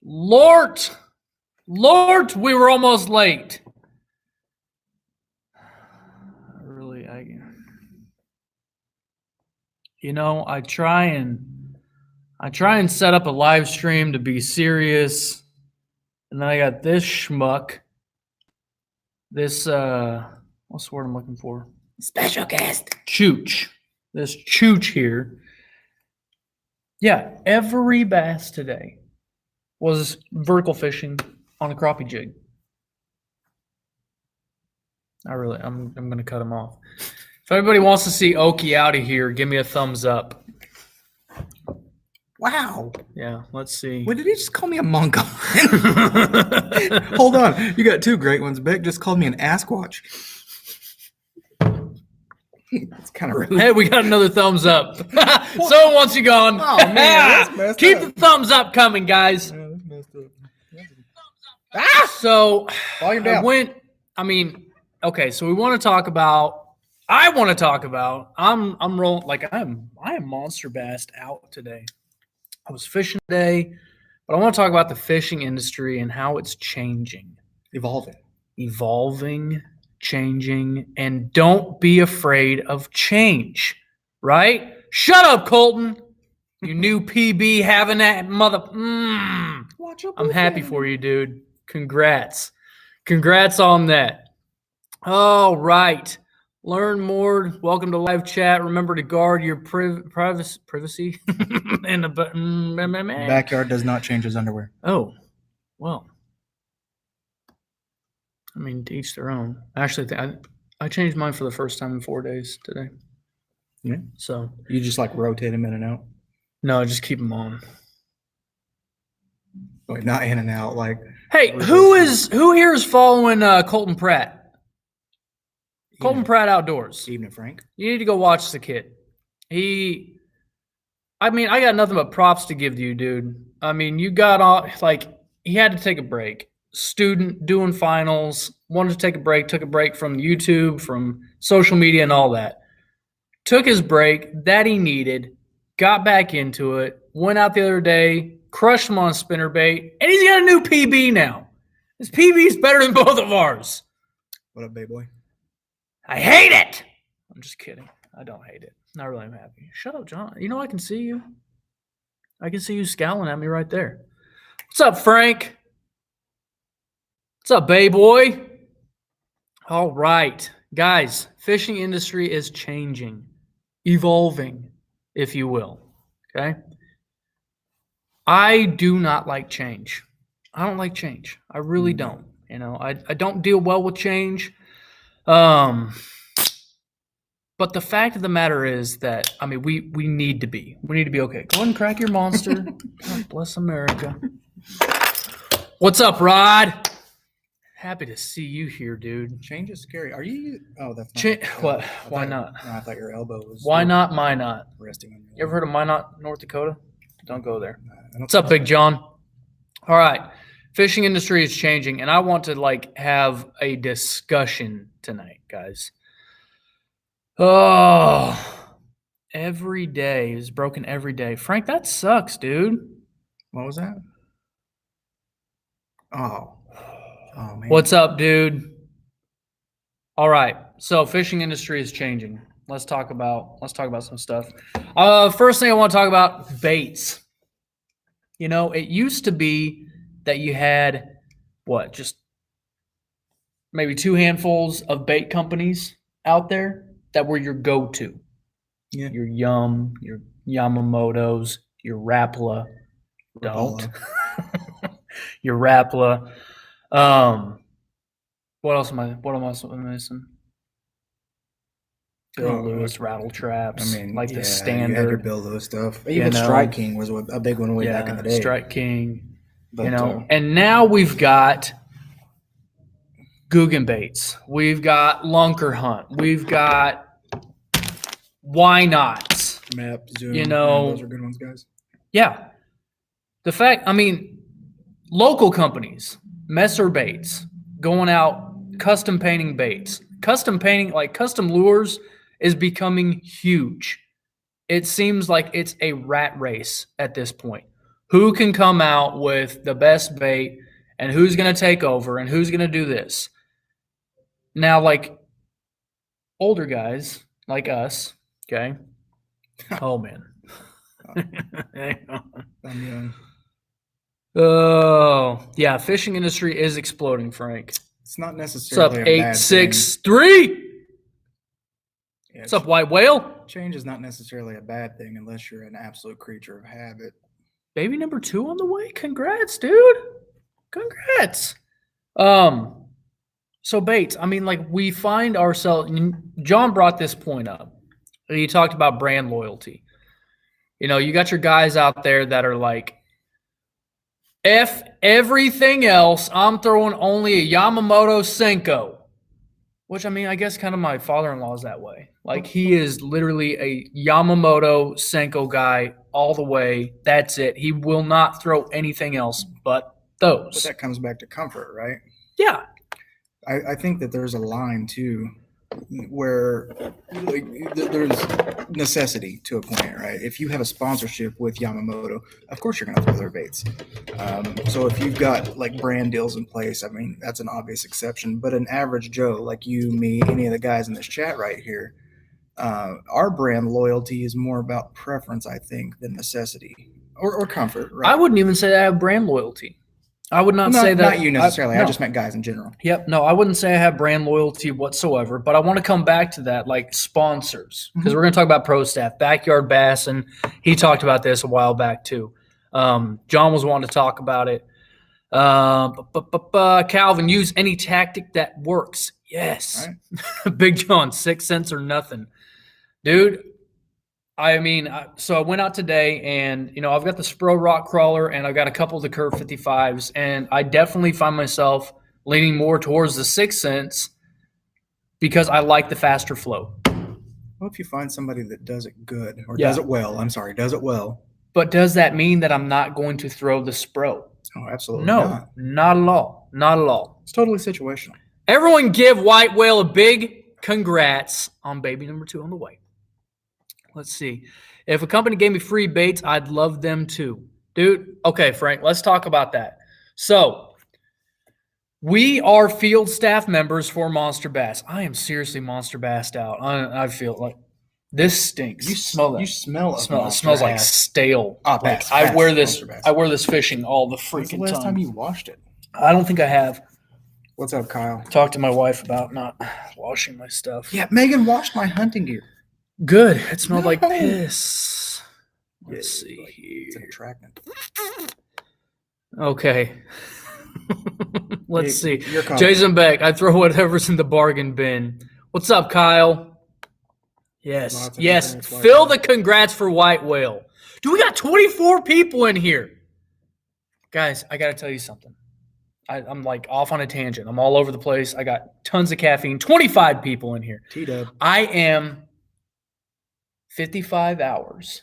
Lord, we were almost late. I try and set up a live stream to be serious, and then I got this schmuck. This what's the word I'm looking for? Special guest. Chooch. This chooch here. Yeah, every bass today was vertical fishing on a crappie jig. I'm gonna cut him off. If anybody wants to see Okie out of here, give me a thumbs up. Wow. Yeah, let's see. What did he just call me a monk? Hold on. You got two great ones. Beck just called me an Asquatch. That's kind of rude. Hey, we got another thumbs up. Someone wants you gone. Oh, man. That's messed Keep up. the thumbs up coming, guys. Yeah, that's messed up. So Volume down. Okay, so I want to talk about, I'm rolling, like I am monster bassed out today. I was fishing today, but I want to talk about the fishing industry and how it's changing. Evolving, changing, and don't be afraid of change, right? Shut up, Colton. You new PB having that mother. I'm happy for you, dude. Congrats on that. All right. Learn more. Welcome to live chat. Remember to guard your privacy. In the Backyard does not change his underwear. Oh, well. I mean, to each their own. Actually, I changed mine for the first time in 4 days today. Yeah. So You just like rotate them in and out? no, just keep them on. Like not in and out. Like Hey, who here is following Colton Pratt? Colton Pratt Outdoors. Evening, Frank. You need to go watch the kid. I got nothing but props to give to you, dude. I mean, you got off, he had to take a break. Student doing finals, wanted to take a break, took a break from YouTube, from social media and all that. Took his break that he needed, got back into it, went out the other day, crushed him on a spinnerbait, and he's got a new PB now. His PB is better than both of ours. What up, babe boy? I hate it. I'm just kidding. I don't hate it. Not really. I'm happy. Shut up, John. You know I can see you. I can see you scowling at me right there. What's up, Frank? What's up, babe boy? All right. Guys, fishing industry is changing, evolving, if you will. Okay? I do not like change. I don't like change. I really don't. I don't deal well with change. But the fact of the matter is that, we need to be. We need to be okay. Go ahead and crack your monster. God bless America. What's up, Rod? Happy to see you here, dude. Change is scary. Are you? Oh, that's not. What? Why not? No, I thought your elbow was. Why not? Minot. Resting on your. You ever heard of Minot, North Dakota? Don't go there. What's up, Big John? All right. Fishing industry is changing, and I want to have a discussion tonight, guys. Oh, every day is broken every day. Frank, that sucks, dude. What was that? Oh, man. What's up, dude? All right. So fishing industry is changing. Let's talk about some stuff. First thing I want to talk about, baits. It used to be that you had just maybe 2 handfuls of bait companies out there that were your go-to. Yeah. Your Yum, your Yamamoto's, your Rapala. Don't. Your Rapala. What else am I missing? Bill Lewis rattle traps. The standard. You had your Bill Lewis stuff. Even Strike King was a big one way back in the day. Strike King. But, and now we've got Guggen baits. We've got Lunker Hunt. We've got Why Nots. Map, Zoom. Those are good ones, guys. Yeah. The fact, local companies, Messer Baits, going out, custom painting baits. Custom painting, custom lures, is becoming huge. It seems like it's a rat race at this point. Who can come out with the best bait and who's going to take over and who's going to do this? Now, like older guys like us, okay? Oh, man. I'm young. Oh, yeah. Fishing industry is exploding, Frank. It's not What's necessarily up, a bad 863? thing. Yeah, What's up, White Whale? change is not necessarily a bad thing unless you're an absolute creature of habit. Baby number 2 on the way. Congrats, dude. Congrats. So Bates, I mean, like we find ourselves. John brought this point up. He talked about brand loyalty. You know, you got your guys out there that are like, F everything else, I'm throwing only a Yamamoto Senko. Which, I mean, I guess kind of my father-in-law is that way. Like, he is literally a Yamamoto Senko guy all the way. That's it. He will not throw anything else but those. But that comes back to comfort, right? Yeah. I think that there's a line, too, where like, there's necessity to a point, right? If you have a sponsorship with Yamamoto, of course you're going to throw their baits. So if you've got like brand deals in place, I mean, that's an obvious exception. But an average Joe like you, me, any of the guys in this chat right here, our brand loyalty is more about preference, I think, than necessity or comfort, right? I wouldn't even say I have brand loyalty. I would not Well, say that. Not you necessarily. No. I just meant guys in general. Yep. No, I wouldn't say I have brand loyalty whatsoever, but I want to come back to that, like sponsors, because we're going to talk about Pro Staff, Backyard Bass, and he talked about this a while back too. John was wanting to talk about it. Calvin, use any tactic that works. Yes. Right. Big John, 6 cents or nothing. Dude, I mean, so I went out today and, you know, I've got the Spro Rock Crawler and I've got a couple of the Curve 55s, and I definitely find myself leaning more towards the 6 cents because I like the faster flow. Well, if you find somebody that does it good or does it well, does it well. But does that mean that I'm not going to throw the Spro? Oh, absolutely not at all. Not at all. It's totally situational. Everyone give White Whale a big congrats on baby number 2 on the way. Let's see. If a company gave me free baits, I'd love them too. Dude, okay, Frank, let's talk about that. So, we are field staff members for Monster Bass. I am seriously Monster Bassed out. I feel like this stinks. You smell that? You smell it. It smells like stale. Bass. I wear this fishing all the freaking time. When's the last time you washed it? I don't think I have. What's up, Kyle? Talked to my wife about not washing my stuff. Yeah, Megan washed my hunting gear. Good. It smelled like piss. Let's see here. It's an attractant. Okay. Let's see. Jason Beck, I throw whatever's in the bargain bin. What's up, Kyle? Yes. Yes. Fill the congrats for White Whale. Dude, we got 24 people in here. Guys, I got to tell you something. I'm like off on a tangent. I'm all over the place. I got tons of caffeine. 25 people in here. T-Dub. I am 55 hours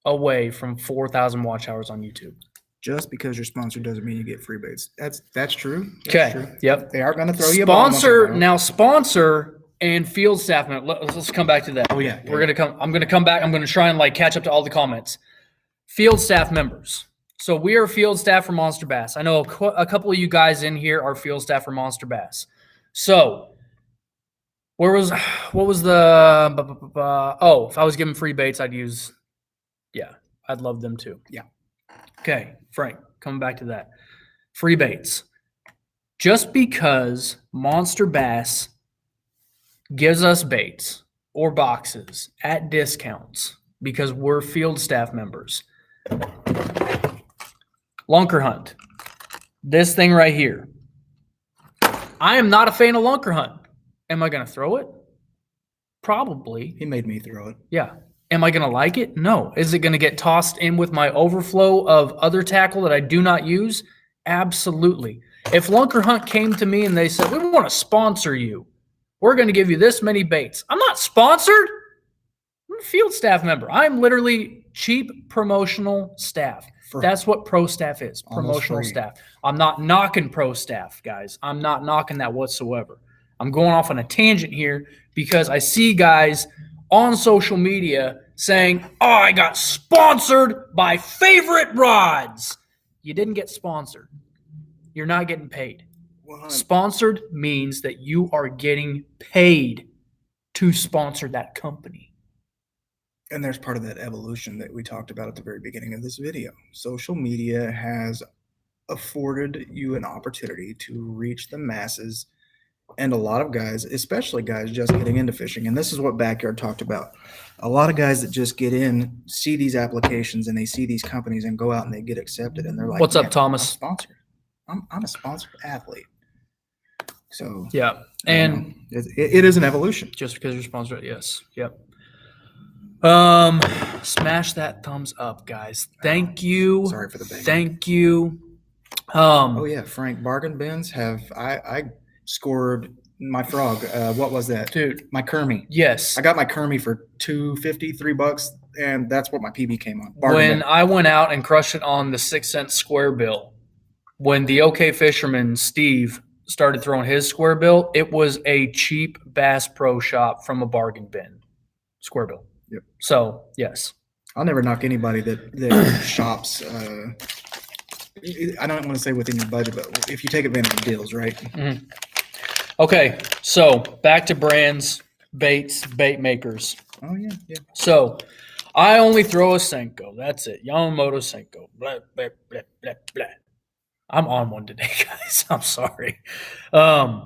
away from 4,000 watch hours on YouTube. Just because you're sponsored doesn't mean you get free baits. That's true. Okay. True. Yep. They are going to throw you a sponsor and field staff. Let's come back to that. Oh yeah. I'm going to come back. I'm going to try and like catch up to all the comments. Field staff members. So we are field staff for Monster Bass. I know a couple of you guys in here are field staff for Monster Bass. So what was the if I was given free baits, I'd love them too. Yeah. Okay, Frank, coming back to that. Free baits. Just because Monster Bass gives us baits or boxes at discounts because we're field staff members. Lunker Hunt. This thing right here. I am not a fan of Lunker Hunt. Am I going to throw it? Probably. He made me throw it. Yeah. Am I going to like it? No. Is it going to get tossed in with my overflow of other tackle that I do not use? Absolutely. If Lunker Hunt came to me and they said, we want to sponsor you. We're going to give you this many baits. I'm not sponsored. I'm a field staff member. I'm literally cheap promotional staff. That's what pro staff is, promotional staff. I'm not knocking pro staff, guys. I'm not knocking that whatsoever. I'm going off on a tangent here because I see guys on social media saying, "Oh, I got sponsored by Favorite Rods." You didn't get sponsored. You're not getting paid. Sponsored means that you are getting paid to sponsor that company. And there's part of that evolution that we talked about at the very beginning of this video. Social media has afforded you an opportunity to reach the masses, and a lot of guys, especially guys just getting into fishing. And this is what Backyard talked about. A lot of guys that just get in, see these applications, and they see these companies and go out and they get accepted, and they're like, "What's up, "Man, Thomas? I'm sponsored. I'm a sponsored athlete." So yeah, and it is an evolution. Just because you're sponsored, yes, yep. Smash that thumbs up, guys. Thank you. Sorry for the bang. Thank you. Oh yeah, Frank, bargain bins I scored my frog. What was that, dude? My Kermie. Yes, I got my Kermie for $2.50, $3, and that's what my PB came on. When I went out and crushed it on the 6-cent square bill, when the OK Fisherman Steve started throwing his square bill, it was a cheap Bass Pro Shop from a bargain bin square bill. Yep. So yes, I'll never knock anybody that shops. I don't want to say within your budget, but if you take advantage of deals, right? Mm-hmm. Okay, so back to brands, baits, bait makers. Oh yeah, yeah. So I only throw a Senko. That's it. Yamamoto Senko. Blah, blah, blah, blah, blah. I'm on one today, guys. I'm sorry. I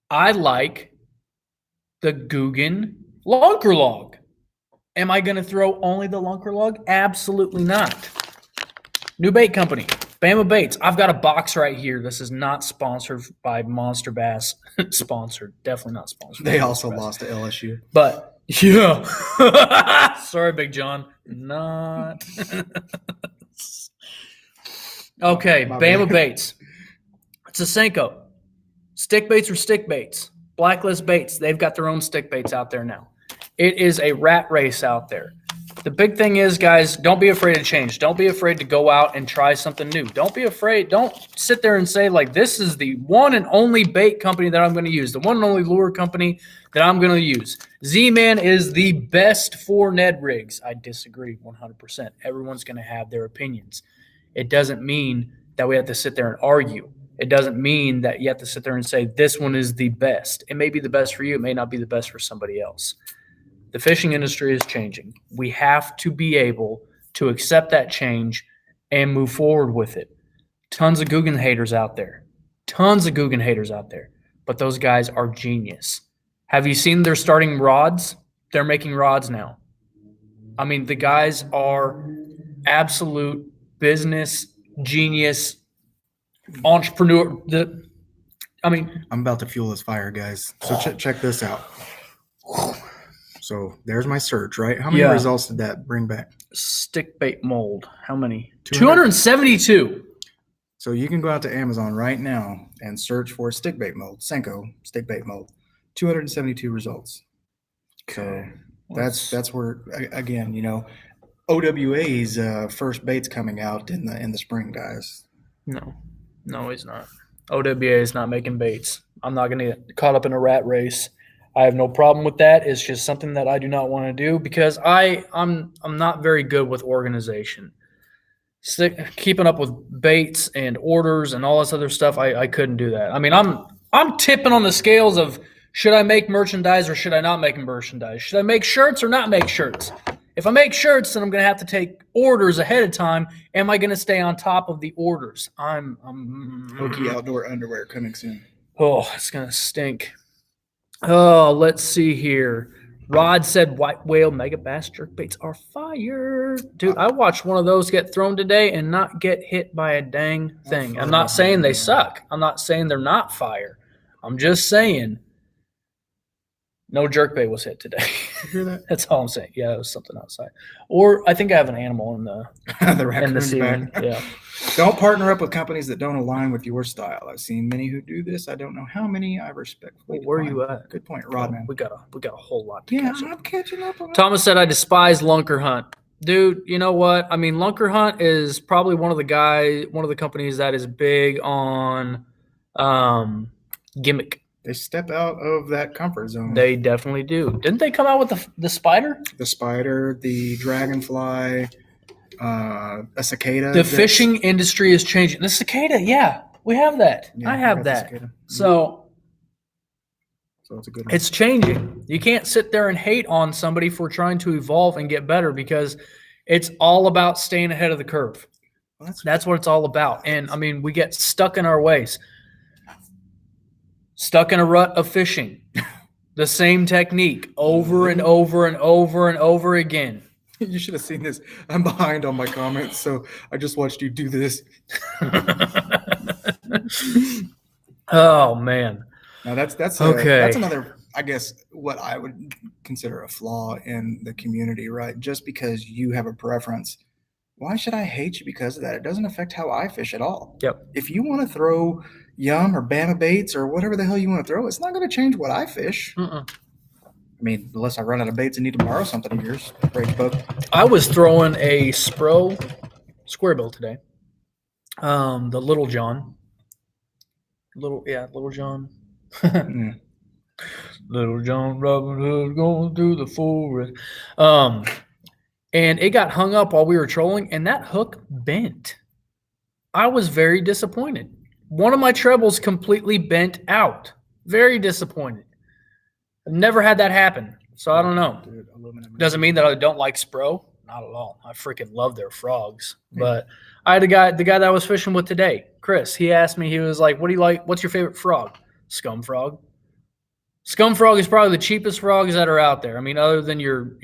like the Guggen Lunker Log. Am I going to throw only the Lunker Log? Absolutely not. New bait company, Bama Baits. I've got a box right here. This is not sponsored by Monster Bass. Sponsored. Definitely not sponsored. They also lost to LSU. But, yeah. Sorry, Big John. Not. Okay, Bama Baits. It's a Senko. Stick baits or stick baits. Blacklist baits. They've got their own stick baits out there now. It is a rat race out there. The big thing is, guys, don't be afraid to change. Don't be afraid to go out and try something new. Don't be afraid. Don't sit there and say, like, this is the one and only bait company that I'm going to use, the one and only lure company that I'm going to use. Z-Man is the best for Ned rigs. I disagree 100%. Everyone's going to have their opinions. It doesn't mean that we have to sit there and argue. It doesn't mean that you have to sit there and say, this one is the best. It may be the best for you. It may not be the best for somebody else. The fishing industry is changing. We have to be able to accept that change and move forward with it. Tons of Guggen haters out there. Tons of Guggen haters out there. But those guys are genius. Have you seen their starting rods? They're making rods now. I mean, the guys are absolute business genius entrepreneur. I'm about to fuel this fire, guys. So check this out. So there's my search, right? How many results did that bring back? Stick bait mold. How many? 272. So you can go out to Amazon right now and search for stick bait mold, Senko stick bait mold. 272 results. Okay. So that's where, again, OWA's first bait's coming out in the spring, guys. No, he's not. OWA is not making baits. I'm not going to get caught up in a rat race. I have no problem with that. It's just something that I do not want to do because I'm not very good with organization. Keeping up with baits and orders and all this other stuff, I couldn't do that. I mean, I'm tipping on the scales of should I make merchandise or should I not make merchandise? Should I make shirts or not make shirts? If I make shirts, then I'm going to have to take orders ahead of time. Am I going to stay on top of the orders? I'm Hokey outdoor underwear coming soon. Oh, it's going to stink. Oh, let's see here. Rod said white whale mega bass jerkbaits are fire. Dude, I watched one of those get thrown today and not get hit by a dang thing. I'm not saying they suck. I'm not saying they're not fire. I'm just saying no jerkbait was hit today. You hear that? That's all I'm saying. Yeah, it was something outside. Or I think I have an animal in the in the ceiling. Yeah. Don't partner up with companies that don't align with your style. I've seen many who do this. I don't know how many. I respect. Where are you at? Good point, Rodman. We got a whole lot. I'm catching up. Thomas said I despise Lunker Hunt. Dude, you know what? I mean, Lunker Hunt is probably one of the companies that is big on gimmick. They step out of that comfort zone. They definitely do. Didn't they come out with the spider? The spider, the dragonfly, a cicada. The fishing industry is changing. The cicada, yeah, we have that. Yeah, I we have got the that. cicada. So it's a good one. it's changing. You can't sit there and hate on somebody for trying to evolve and get better because it's all about staying ahead of the curve. Well, that's what it's all about. And I mean, we get stuck in our ways, stuck in a rut of fishing, the same technique over and over and over and over again. You should have seen this. I'm behind on my comments, so I just watched you do this. Oh man. Now that's okay. That's another, I guess, what I would consider a flaw in the community, right? Just because you have a preference, why should I hate you because of that? It doesn't affect how I fish at all. Yep. If you want to throw Yum or Bama baits or whatever the hell you want to throw, it's not going to change what I fish. I mean, unless I run out of baits and need to borrow something of yours. Great book. I was throwing a Spro squarebill today. The Little John. Little John. Little John Robin Hood going through the forest. And it got hung up while we were trolling, and that hook bent. I was very disappointed. One of my trebles completely bent out. Very disappointed. I've never had that happen, so I don't know. Doesn't mean that I don't like Spro. Not at all. I freaking love their frogs. But I had the guy that I was fishing with today, Chris. He asked me, he was like, "What do you like? What's your favorite frog?" Scum frog. Scum frog is probably the cheapest frogs that are out there. I mean, other than your,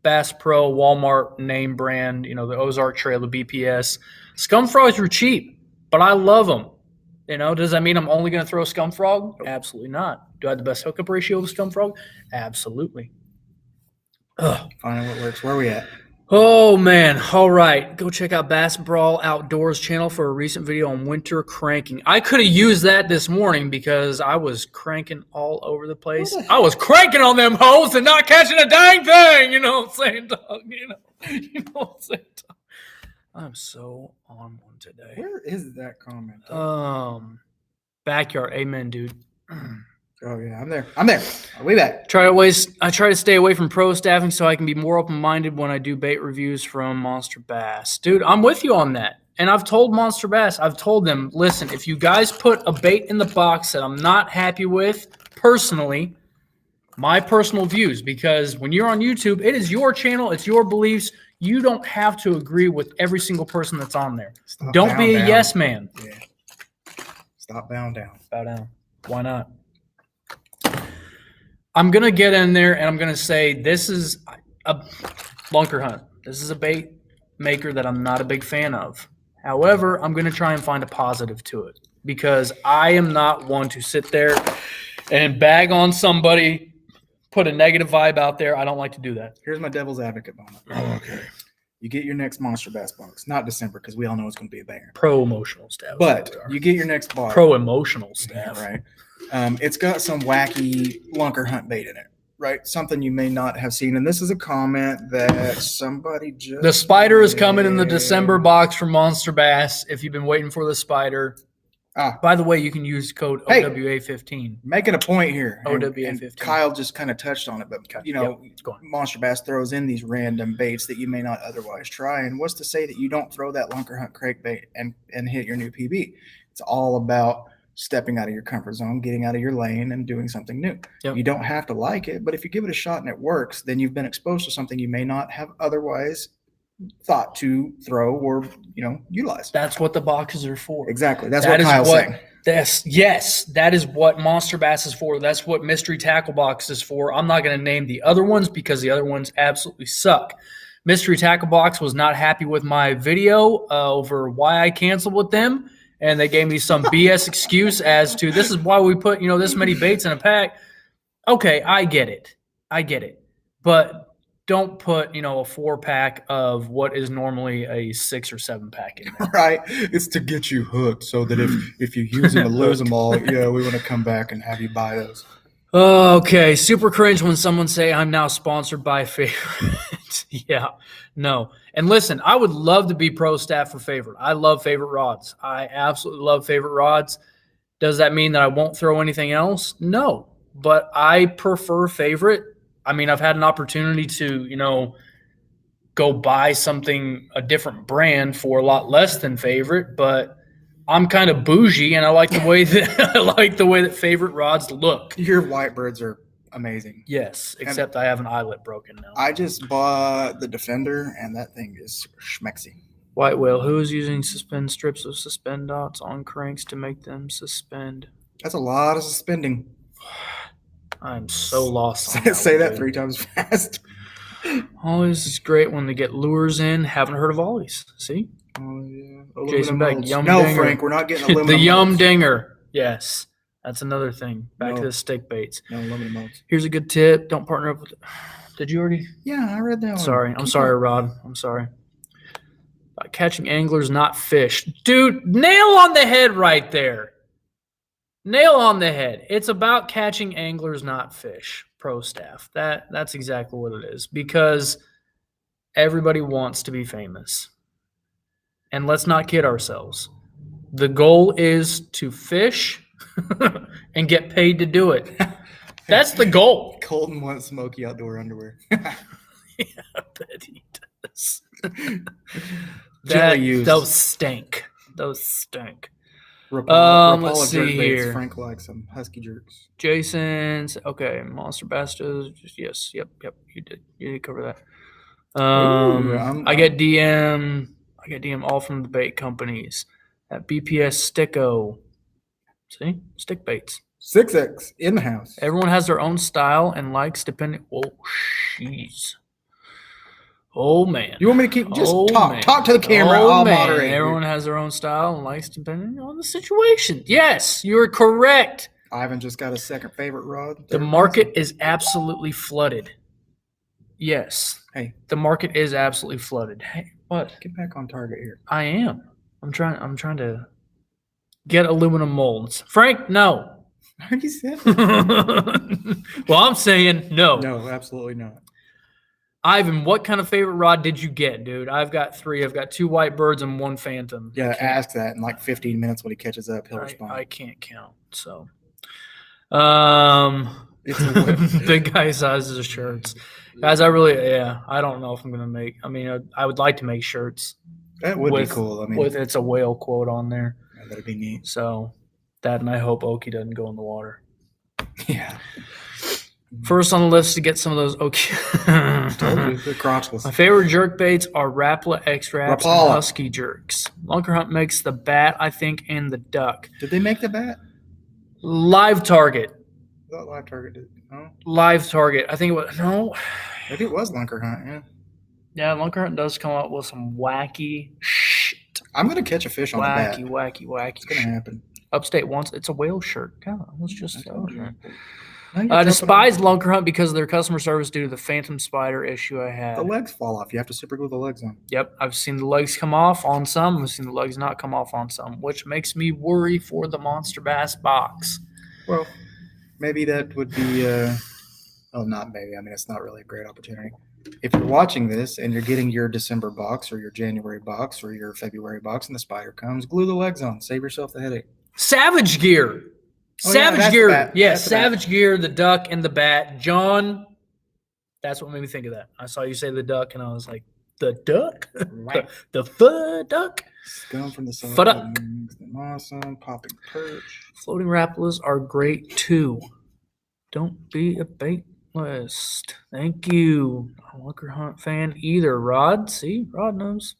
Bass Pro, Walmart name brand, the Ozark Trail, the BPS. Scum frogs are cheap, but I love them. Does that mean I'm only going to throw scum frog? Absolutely not. Do I have the best hookup ratio with scum frog? Absolutely. Finding what works. Where are we at? Oh, man. All right. Go check out Bass Brawl Outdoors channel for a recent video on winter cranking. I could have used that this morning because I was cranking all over the place. I was cranking on them hoes and not catching a dang thing. You know what I'm saying, dog? You know what I'm saying, dog? I'm so on one today. Where is that comment? Backyard. Amen, dude. Oh yeah, I'm there. I'll be back. I try to stay away from pro staffing so I can be more open-minded when I do bait reviews from Monster Bass. Dude, I'm with you on that. And I've told Monster Bass, I've told them, listen, if you guys put a bait in the box that I'm not happy with personally, my personal views, because when you're on YouTube, it is your channel, it's your beliefs. You don't have to agree with every single person that's on there. Don't be a yes man. Yeah. Stop bowing down. Bow down. Why not? I'm going to get in there and I'm going to say this is a lunker hunt. This is a bait maker that I'm not a big fan of. However, I'm going to try and find a positive to it because I am not one to sit there and bag on somebody, put a negative vibe out there. I don't like to do that. Here's my devil's advocate moment. Oh, okay. You get your next Monster Bass box. Not December because we all know it's going to be a banger. Pro-emotional staff. But you get your next box. Pro-emotional staff. Yeah, right. It's got some wacky lunker hunt bait in it, right? Something you may not have seen. And this is a comment that somebody just... The spider is coming in the December box from Monster Bass. If you've been waiting for the spider. By the way, you can use code OWA15. Making a point here. OWA15. And Kyle just kind of touched on it, but Monster Bass throws in these random baits that you may not otherwise try. And what's to say that you don't throw that lunker hunt crankbait and hit your new PB? It's all about stepping out of your comfort zone, getting out of your lane, and doing something new. Yep. You don't have to like it, but if you give it a shot and it works, then you've been exposed to something you may not have otherwise thought to throw or utilize. That's what the boxes are for. Exactly. That's what Kyle's saying. Yes, that is what Monster Bass is for. That's what Mystery Tackle Box is for. I'm not going to name the other ones because the other ones absolutely suck. Mystery Tackle Box was not happy with my video over why I canceled with them. And they gave me some BS excuse as to this is why we put, this many baits in a pack. Okay, I get it. But don't put, a 4-pack of what is normally a 6 or 7-pack in there. Right. It's to get you hooked so that if you use them and lose them all, we want to come back and have you buy those. Okay, super cringe when someone say I'm now sponsored by Favorite. Yeah, no. And listen, I would love to be pro staff for Favorite. I love Favorite rods. I absolutely love Favorite rods. Does that mean that I won't throw anything else? No, but I prefer favorite. I mean, I've had an opportunity to, go buy something, a different brand for a lot less than favorite, but I'm kind of bougie and I like the way that favorite rods look. Your Whitebirds are amazing. Yes, except I have an eyelet broken now. I just bought the Defender, and that thing is schmexy. White whale. Who is using suspend strips of suspend dots on cranks to make them suspend? That's a lot of suspending. I'm so lost on Say that dude. 3 times fast. Always is great when they get lures in. Haven't heard of Ollies. See? Oh, yeah. Jason Aluminum Beck, molds. Yum No, Dinger. Frank, we're not getting aluminum The Yum molds. Dinger. Yes. That's another thing. Back to No. the stick baits. No aluminum molds. Here's a good tip. Don't partner up with... Did you already? Yeah, I read that one. Sorry. I'm Keep sorry, going. Rod. I'm sorry. About catching anglers, not fish. Dude, nail on the head right there. Nail on the head. It's about catching anglers, not fish. Pro staff. That's exactly what it is. Because everybody wants to be famous. And let's not kid ourselves. The goal is to fish and get paid to do it. That's the goal. Colton wants smoky outdoor underwear. Yeah, I bet he does. Gently used. Those stink. Those stink. Rapala Let's jerk see baits. here. Frank likes them. Husky jerks. Jason's okay. Monster Bastos. Yes. Yep. You did cover that. I get DM all from the bait companies. At BPS Sticko. See? Stick baits. 6X in the house. Everyone has their own style and likes depending. Oh, jeez. Oh, man. You want me to keep just Oh, talk? man. Talk to the camera. Oh, I'll man. moderate. Everyone has their own style and likes depending on the situation. Yes, you're correct. Ivan just got a second favorite rod. The market is absolutely flooded. Yes. Hey. The market is absolutely flooded. Hey, what? Get back on target here. I am. I'm trying to get aluminum molds. Frank, no. I already said that. Well, I'm saying no. No, absolutely not. Ivan, what kind of favorite rod did you get, dude? I've got 3. I've got 2 Whitebirds and 1 Phantom. Yeah, ask that in like 15 minutes when he catches up. He'll respond. I can't count. So, It's a big guy sizes of shirts, guys. I don't know if I'm gonna make. I mean, I would like to make shirts. That would be cool. I mean, with it's a whale quote on there. yeah, that'd be neat. So that, and I hope Oki doesn't go in the water. Yeah. First on the list to get some of those Oki. Told you, they're crotchless. My favorite jerk baits are Rapala, X-Raps, and Rapala. Husky jerks. Lunker Hunt makes the bat, I think, and the duck. Did they make the bat? Live Target. I thought Live Target did. No? Live Target. I think it was, no. Maybe it was Lunker Hunt, yeah. Yeah, Lunker Hunt does come up with some wacky shit. I'm going to catch a fish on the bat. Wacky It's going to happen. Upstate wants it's a whale shirt. God, let's just I told you. Now you're I jumping despise on- Lunker Hunt because of their customer service due to the Phantom Spider issue I had. The legs fall off. You have to super glue the legs on. Yep, I've seen the legs come off on some. I've seen the legs not come off on some, which makes me worry for the Monster Bass box. Well, maybe that would be, not maybe. I mean, it's not really a great opportunity. If you're watching this and you're getting your December box or your January box or your February box and the spider comes, glue the legs on. Save yourself the headache. Savage Gear. Oh, yeah, Savage that's the Gear. bat. Yes, That's the bat. Savage Gear, the duck and the bat. John, that's what made me think of that. I saw you say the duck, and I was like, the duck? Right. the duck? Scum from the side. Fuck. Awesome. Popping perch. Floating Rapalas are great, too. Don't be a bait list. Thank you. Not a Lunker Hunt fan either. Rod, see? Rod knows.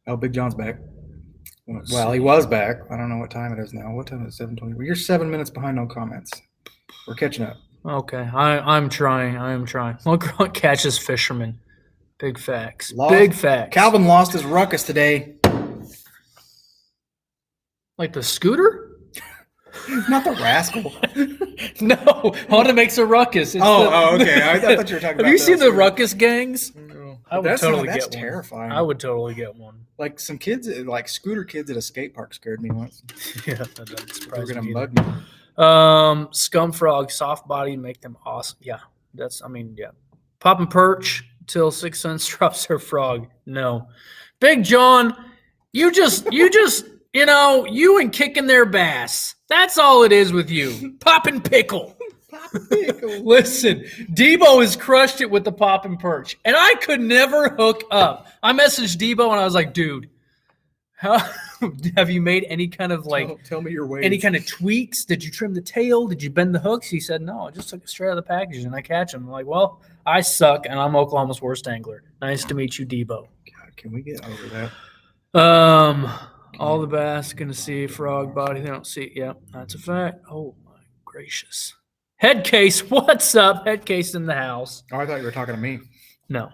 Oh, Big John's back. Well, he was back. I don't know what time it is now. What time is it? 7:20. Well, you're 7 minutes behind on comments. We're catching up. Okay, I'm trying. I am trying. Lunker Hunt catches fishermen. Big facts. Lost- Big facts. Calvin lost his ruckus today. Like the scooter? Not the rascal. No, Honda makes a ruckus. It's Okay. I thought you were talking about Have you seen the ruckus? ruckus gangs? No. I would That's totally that's get one. terrifying. I would totally get one. Like some kids, like scooter kids at a skate park scared me once. Yeah, that doesn't They were surprise gonna me. mug me. Scum frog, soft body, make them awesome. Yeah, yeah. Pop and perch till 6 cents drops their frog. No, Big John, you just You know, you and kicking their bass. That's all it is with you. Pop and pickle. Listen, Debo has crushed it with the pop and perch, and I could never hook up. I messaged Debo and I was like, dude, have you made any kind of tell me your ways. any kind of tweaks? Did you trim the tail? Did you bend the hooks? He said, no, I just took it straight out of the package and I catch them. I'm like, well, I suck and I'm Oklahoma's worst angler. Nice to meet you, Debo. God, can we get over that? All the bass gonna see frog body. They don't see. Yep, that's a fact. Oh my gracious. Head case, what's up? Head case in the house. Oh, I thought you were talking to me. No.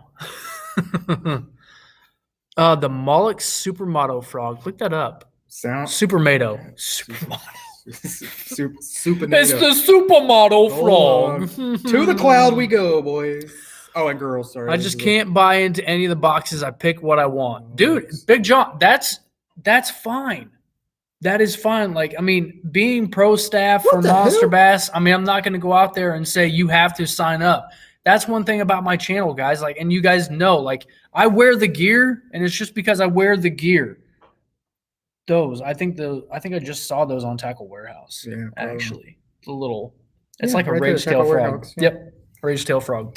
The Moloch Supermoto frog. Look that up. Supermato. Supermato. It's the Supermoto frog. To the cloud we go, boys. Oh, and girls. Sorry. I just can't buy into any of the boxes. I pick what I want. Dude, Big John, that's fine. That is fine. Like, I mean, being pro staff for Monster Bass, I mean, I'm not going to go out there and say you have to sign up. That's one thing about my channel, guys. Like, and you guys know, like, I wear the gear, and it's just because I wear the gear. I think I just saw those on Tackle Warehouse. Yeah, actually, the little. It's like a rage tail frog. Yeah. Yep, rage tail frog.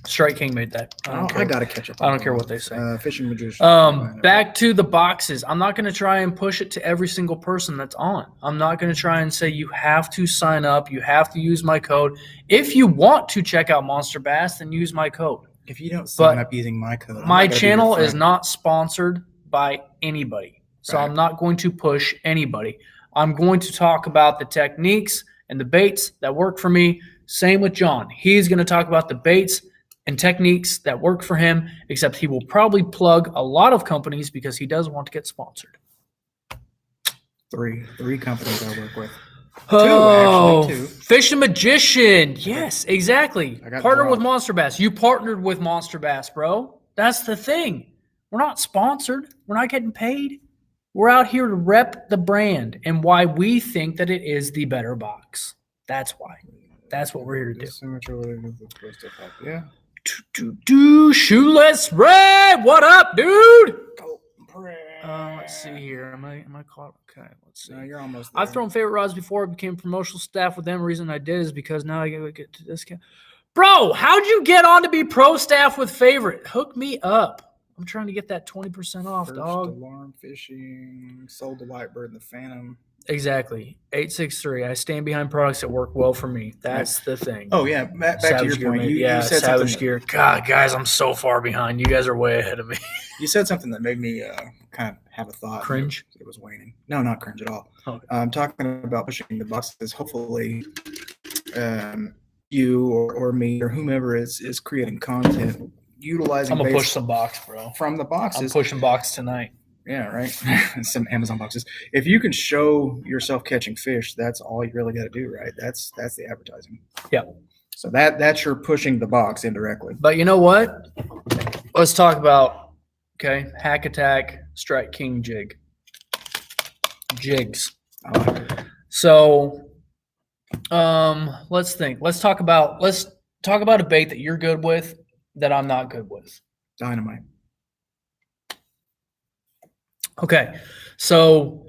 Strike King made that. I gotta catch up. I don't care what they say. Fishing magician. Back to the boxes. I'm not going to try and push it to every single person that's on. I'm not going to try and say you have to sign up. You have to use my code. If you want to check out Monster Bass, then use my code. If you don't sign up using my code, my channel is not sponsored by anybody, so I'm not going to push anybody. I'm going to talk about the techniques and the baits that work for me. Same with John. He's going to talk about the baits and techniques that work for him, except he will probably plug a lot of companies because he does want to get sponsored. Three companies I work with. Two. Fish and Magician. Yes, exactly. Partner with Monster Bass. You partnered with Monster Bass, bro. That's the thing. We're not sponsored. We're not getting paid. We're out here to rep the brand and why we think that it is the better box. That's why. That's what we're here to do. Yeah. Shoeless Ray, what up, dude? Let's see here. Am I caught? Okay, let's see. No, you're almost there. I've thrown favorite rods before. I became promotional staff with them. The reason I did is because now I gotta get to this guy. Bro, how'd you get on to be pro staff with favorite? Hook me up. I'm trying to get that 20% off, First dog. Alarm Fishing, sold the Whitebird and the Phantom. Exactly. 863. I stand behind products that work well for me. That's the thing. Oh, yeah. Back to your point. You said Savage Gear. God, guys, I'm so far behind. You guys are way ahead of me. You said something that made me kind of have a thought. Cringe? It was waning. No, not cringe at all. Okay. I'm talking about pushing the boxes. Hopefully, you or me or whomever is creating content, utilizing I'm going to push some box, bro. From the boxes. I'm pushing box tonight. Yeah, right. Some Amazon boxes. If you can show yourself catching fish, that's all you really got to do, right? That's the advertising. Yeah. So that's you're pushing the box indirectly. But you know what? Let's talk about Hack Attack Strike King jig. Jigs. So let's think. Let's talk about a bait that you're good with that I'm not good with. Dynamite. Okay, so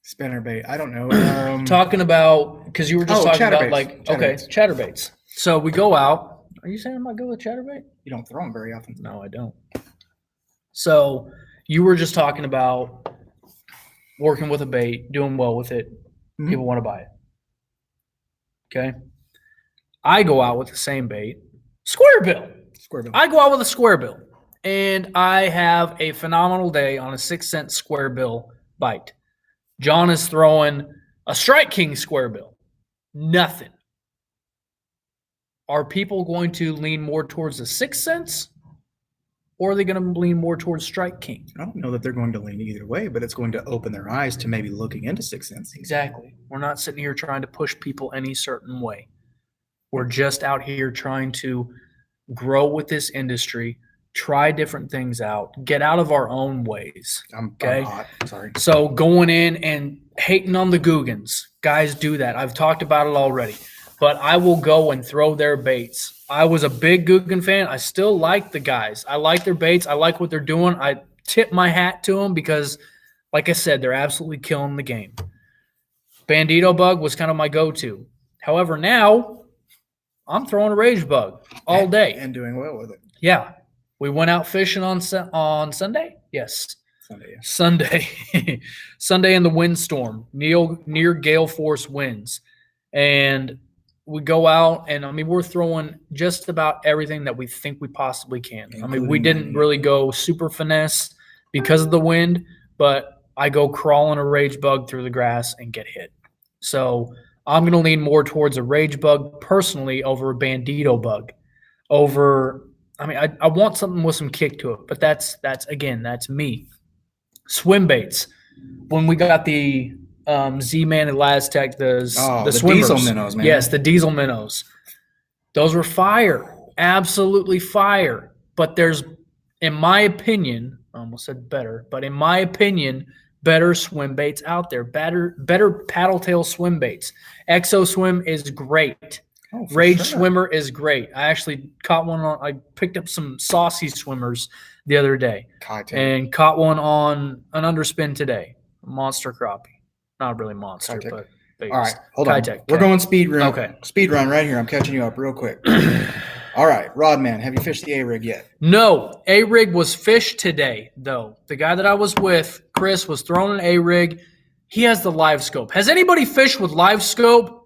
spinnerbait. I don't know. Talking about because you were just talking about chatterbaits. So we go out. Are you saying I'm not good with chatterbait? You don't throw them very often. No, I don't. So you were just talking about working with a bait, doing well with it. Mm-hmm. People want to buy it. Okay. I go out with the same bait, square bill. I go out with a square bill. And I have a phenomenal day on a 6-cent square bill bite. John is throwing a Strike King square bill. Nothing. Are people going to lean more towards the 6 cents? Or are they going to lean more towards Strike King? I don't know that they're going to lean either way, but it's going to open their eyes to maybe looking into 6 cents. Exactly. We're not sitting here trying to push people any certain way. We're just out here trying to grow with this industry, try different things out, get out of our own ways. I'm hot. Sorry. So going in and hating on the Googans, guys do that. I've talked about it already. But I will go and throw their baits. I was a big Googan fan. I still like the guys. I like their baits. I like what they're doing. I tip my hat to them because Like I said, they're absolutely killing the game. Bandito bug was kind of my go-to. However, now I'm throwing a rage bug all day. And doing well with it. Yeah. We went out fishing on Sunday? Yes. Sunday, yeah. Sunday. Sunday in the windstorm, near gale force winds. And we go out, and, I mean, we're throwing just about everything that we think we possibly can. I mean, we didn't really go super finesse because of the wind, but I go crawling a rage bug through the grass and get hit. So I'm going to lean more towards a rage bug personally over a bandito bug. I want something with some kick to it, but that's me. Swim baits. When we got the Z-Man and Laztec, the swimmers. diesel minnows, man. Yes, the diesel minnows. Those were fire. Absolutely fire. But there's, in my opinion, I almost said better, but in my opinion, better swim baits out there. Better paddle tail swim baits. Exo Swim is great. Oh, Rage Swimmer is great. I actually caught one I picked up some saucy swimmers the other day and caught one on an underspin today. Monster crappie. Not really monster, but based. All right, hold on. We're going speed run. Okay. Speed run right here. I'm catching you up real quick. All right, Rodman, have you fished the A-rig yet? No, A-rig was fished today, though. The guy that I was with, Chris, was throwing an A-rig. He has the live scope. Has anybody fished with live scope?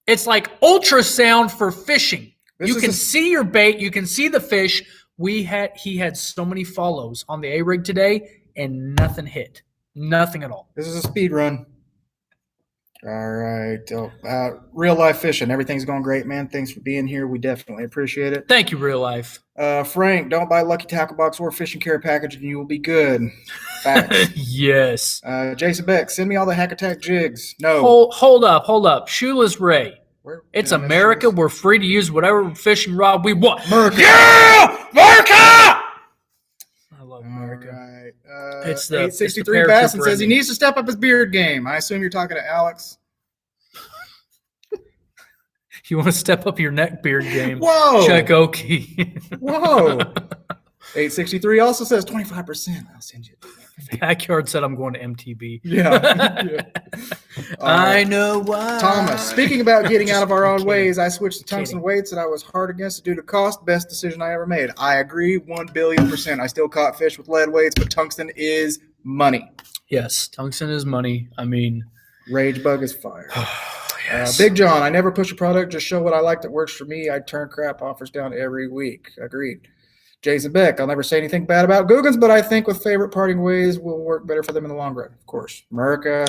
It's like ultrasound for fishing. You can see your bait. You can see the fish. He had so many follows on the A-rig today, and nothing hit. Nothing at all. This is a speed run. All right. Real life fishing. Everything's going great, man. Thanks for being here. We definitely appreciate it. Thank you, real life. Frank, don't buy Lucky Tackle Box or Fishing Care Package and you will be good. Facts. Yes. Jason Beck, send me all the Hack Attack jigs. No. Hold up. Shoeless Ray. It's America. We're free to use whatever fishing rod we want. America. Yeah! America! I love America. All right. It's the 863 Basson says he needs to step up his beard game. I assume you're talking to Alex. You want to step up your neck beard game? Whoa. Check Okie. Whoa. 863 also says 25%. I'll send you. Backyard said I'm going to MTB. Yeah. I know why. Thomas, speaking about getting out of our own ways, I switched to tungsten weights and I was hard against it due to cost. Best decision I ever made. I agree 1,000,000,000%. I still caught fish with lead weights, but tungsten is money. Yes, tungsten is money. I mean, Rage Bug is fire. Yes. Big John, I never push a product, just show what I like that works for me. I turn crap offers down every week. Agreed. Jason Beck, I'll never say anything bad about Googans, but I think with favorite parting ways will work better for them in the long run. Of course. America.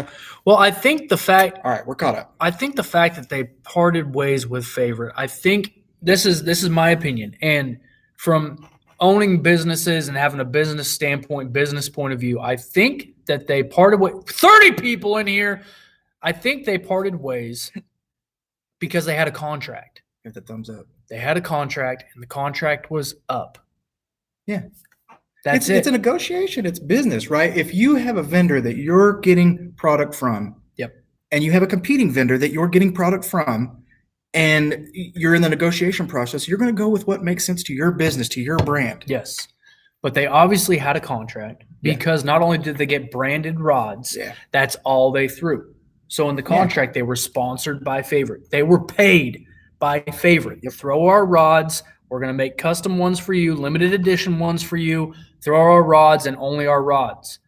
Well, I think the fact. All right, we're caught up. I think the fact that they parted ways with favorite. I think this is my opinion, and from owning businesses and having a business standpoint, business point of view, I think that they parted ways. 30 people in here. I think they parted ways because they had a contract. Get the thumbs up. They had a contract, and the contract was up. Yeah. That's It's a negotiation. It's business, right? If you have a vendor that you're getting product from, yep, and you have a competing vendor that you're getting product from, and you're in the negotiation process, you're going to go with what makes sense to your business, to your brand. Yes. But they obviously had a contract because not only did they get branded rods, that's all they threw. So in the contract, they were sponsored by Favorite. They were paid by Favorite. You throw our rods. We're going to make custom ones for you, limited edition ones for you. Throw our rods and only our rods.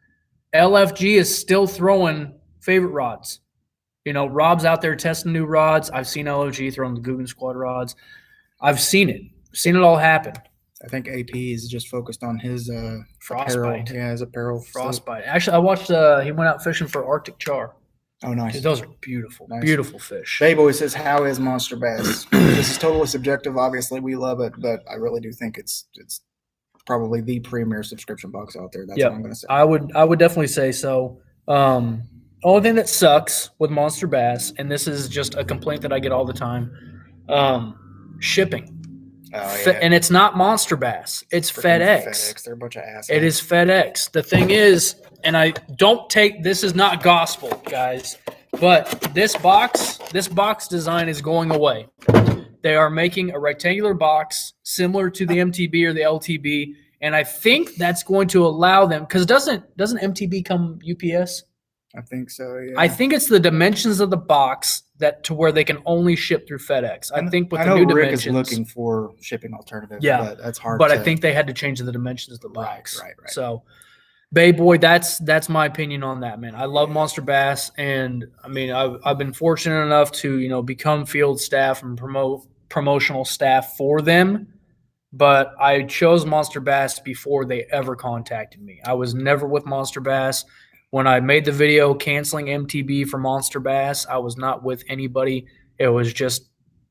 LFG is still throwing Favorite rods. You know, Rob's out there testing new rods. I've seen LFG throwing the Guggen Squad rods. I've seen it. Seen it all happen. I think AP is just focused on his Frostbite. Apparel. Yeah, his apparel. Frostbite. Actually, I watched he went out fishing for Arctic char. Oh, nice. Dude, those are beautiful, beautiful fish. Bayboy says, how is Monster Bass? This is totally subjective. Obviously, we love it, but I really do think it's probably the premier subscription box out there. That's what I'm going to say. I would definitely say so. Only thing that sucks with Monster Bass, and this is just a complaint that I get all the time, shipping. Oh, yeah. And it's not Monster Bass. It's FedEx. FedEx. They're a bunch of assholes. It is FedEx. The thing is, and I don't take this is not gospel, guys, but this box design is going away. They are making a rectangular box similar to the MTB or the LTB, And I think that's going to allow them, because doesn't MTB come UPS? I think so. Yeah. I think it's the dimensions of the box that to where they can only ship through FedEx. I think with I the know new Rick dimensions, is looking for shipping alternatives. Yeah, but that's hard. but I think they had to change the dimensions of the box. Right. So, Bay Boy, that's my opinion on that, man. I love Monster Bass, and I mean, I've been fortunate enough to become field staff and promotional staff for them. But I chose Monster Bass before they ever contacted me. I was never with Monster Bass. When I made the video canceling MTB for Monster Bass, I was not with anybody. It was just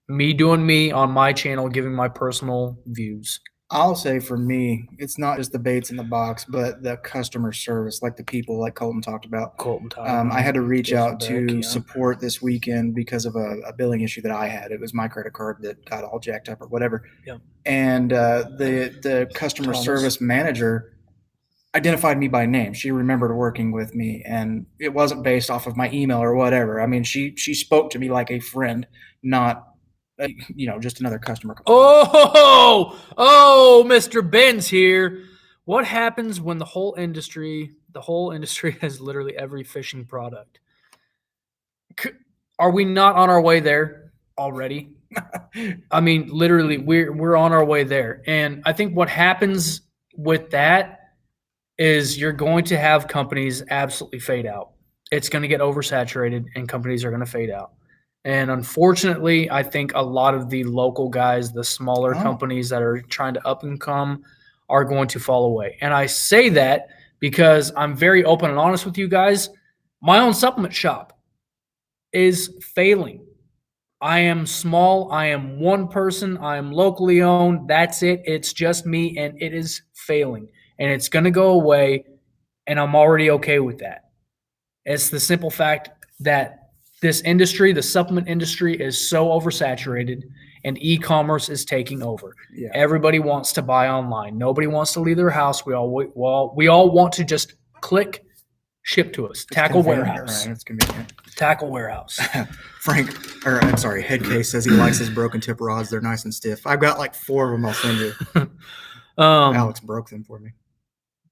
me doing me on my channel, giving my personal views. I'll say for me, it's not just the baits in the box, but the customer service, like the people, like Colton talked about. I had to reach out to support this weekend because of a billing issue that I had. It was my credit card that got all jacked up or whatever. Yeah. And the customer service manager identified me by name. She remembered working with me, and it wasn't based off of my email or whatever. I mean, she spoke to me like a friend, not just another customer. Oh, Mr. Ben's here. What happens when the whole industry has literally every fishing product? Are we not on our way there already? I mean, literally, we're on our way there. And I think what happens with that is you're going to have companies absolutely fade out. It's going to get oversaturated, and companies are going to fade out. And unfortunately, I think a lot of the local guys, the smaller companies that are trying to up and come, are going to fall away. And I say that because I'm very open and honest with you guys. My own supplement shop is failing. I am small. I am one person. I am locally owned. That's it. It's just me, and it is failing. And it's going to go away, and I'm already okay with that. It's the simple fact that this industry, the supplement industry, is so oversaturated, and e-commerce is taking over. Yeah. Everybody wants to buy online. Nobody wants to leave their house. We all want to just click, ship to us. Tackle Warehouse. Right, it's convenient. Tackle Warehouse. Headcase says he likes his broken tip rods. They're nice and stiff. I've got like 4 of them. I'll send you. Alex broke them for me.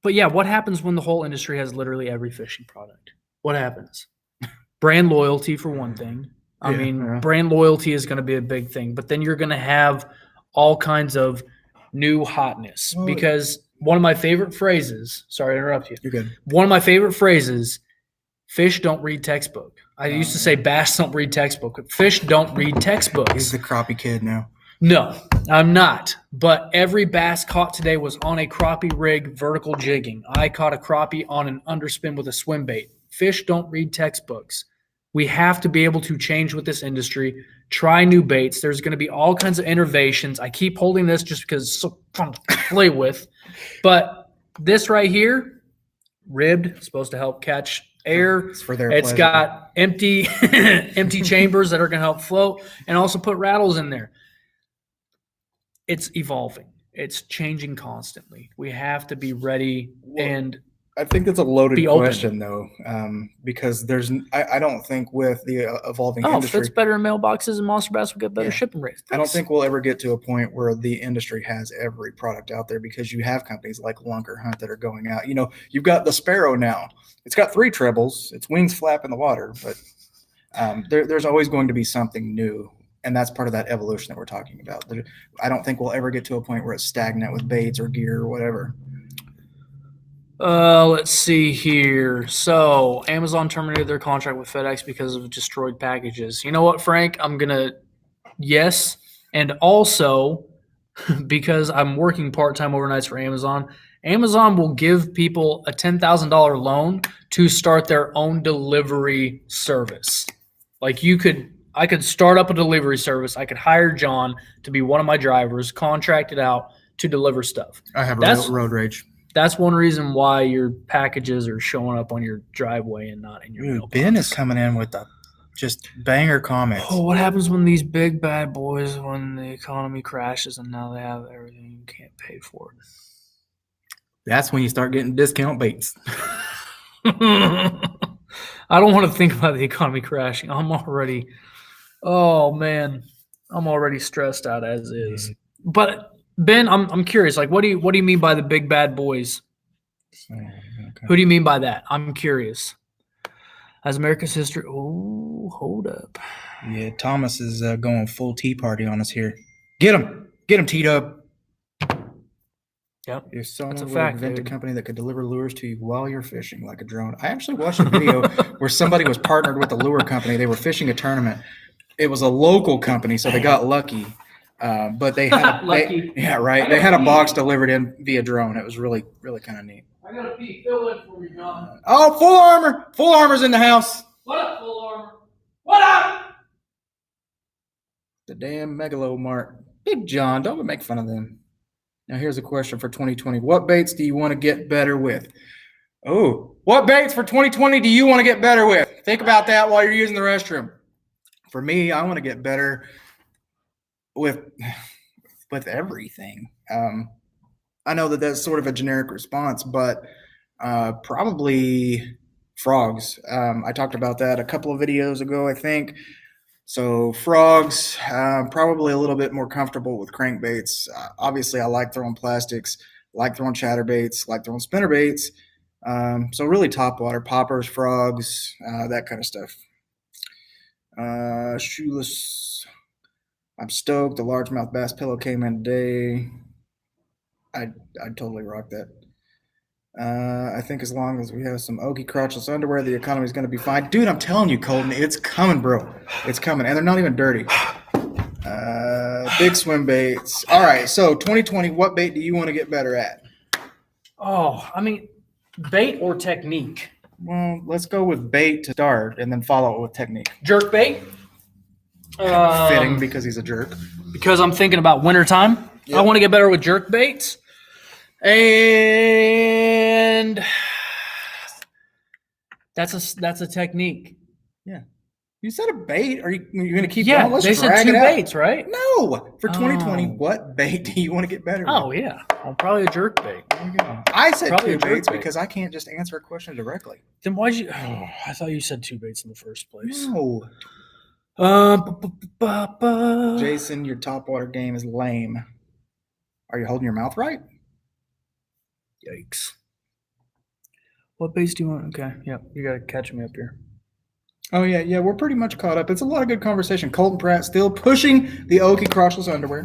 But yeah, what happens when the whole industry has literally every fishing product? What happens? Brand loyalty, for one thing. Brand loyalty is going to be a big thing. But then you're going to have all kinds of new hotness. Because one of my favorite phrases, sorry to interrupt you. You're good. One of my favorite phrases, fish don't read textbook. I used to say bass don't read textbook. Fish don't read textbooks. He's the crappie kid now. No, I'm not. But every bass caught today was on a crappie rig vertical jigging. I caught a crappie on an underspin with a swim bait. Fish don't read textbooks. We have to be able to change with this industry, try new baits. There's going to be all kinds of innovations. I keep holding this just because it's so fun to play with. But this right here, ribbed, supposed to help catch air. It's for their It's pleasure. got empty chambers that are going to help float, and also put rattles in there. It's evolving. It's changing constantly. We have to be ready and I think it's a loaded be open. question, though, because I don't think with the evolving if industry, it's better in mailboxes and Monster Bass will get better shipping rates. I don't think we'll ever get to a point where the industry has every product out there, because you have companies like Lunker Hunt that are going out. You've got the Sparrow now. It's got 3 trebles. Its wings flap in the water, but there's always going to be something new. And that's part of that evolution that we're talking about. I don't think we'll ever get to a point where it's stagnant with baits or gear or whatever. Let's see here. So Amazon terminated their contract with FedEx because of destroyed packages. You know what, Frank? Yes. And also, because I'm working part-time overnights for Amazon, Amazon will give people a $10,000 loan to start their own delivery service. Like I could start up a delivery service. I could hire John to be one of my drivers, contract it out to deliver stuff. I have road rage. That's one reason why your packages are showing up on your driveway and not in your mailbox. Ben is coming in with just banger comments. Oh, what happens when these big bad boys, when the economy crashes and now they have everything, you can't pay for it? That's when you start getting discount baits. I don't want to think about the economy crashing. I'm already stressed out as is. But Ben, I'm curious. Like, what do you mean by the big bad boys? Okay. Who do you mean by that? I'm curious. As America's history. Oh, hold up. Yeah, Thomas is going full tea party on us here. Get him, T-Dub. Yep. If someone That's a would fact, invent dude. a company that could deliver lures to you while you're fishing like a drone. I actually watched a video where somebody was partnered with a lure company. They were fishing a tournament. It was a local company, so they got lucky. But they had Lucky. yeah, right. They had a box delivered in via drone. It was really, really kind of neat. I got to pee. Fill in for me, John. Oh, full armor! Full armor's in the house. What up, full armor? What up? The damn Megalomart. Big John, don't make fun of them. Now here's a question for 2020. What baits do you want to get better with? Oh, what baits for 2020 do you want to get better with? Think about that while you're using the restroom. For me, I want to get better with everything. I know that that's sort of a generic response, but probably frogs. I talked about that a couple of videos ago, I think. So frogs, probably a little bit more comfortable with crankbaits. Obviously, I like throwing plastics, like throwing chatterbaits, like throwing spinnerbaits. So really topwater, poppers, frogs, that kind of stuff. Shoeless. I'm stoked. The largemouth bass pillow came in today. I'd totally rock that. I think as long as we have some oaky crotchless underwear, the economy is going to be fine. Dude, I'm telling you, Colton, it's coming, bro. It's coming. And they're not even dirty. Big swim baits. All right, so 2020, what bait do you want to get better at? Oh, I mean, bait or technique? Well, let's go with bait to start and then follow it with technique. Jerk bait? Fitting because he's a jerk. Because I'm thinking about wintertime. Yep. I want to get better with jerk baits. And that's a technique. Yeah. You said a bait. Are you going to keep Yeah, going? Let's they said drag two it out. baits, right? No. For 2020, Oh. what bait do you want to get better with? Oh, yeah. Well, probably a jerk bait. There you go. I said Probably two a jerk baits bait. because I can't just answer a question directly. Then why'd you? Oh, I thought you said two baits in the first place. No. Jason, your topwater game is lame. Are you holding your mouth right? Yikes. What baits do you want? Okay, yeah, you got to catch me up here. Oh, yeah, we're pretty much caught up. It's a lot of good conversation. Colton Pratt still pushing the oaky crotchless underwear.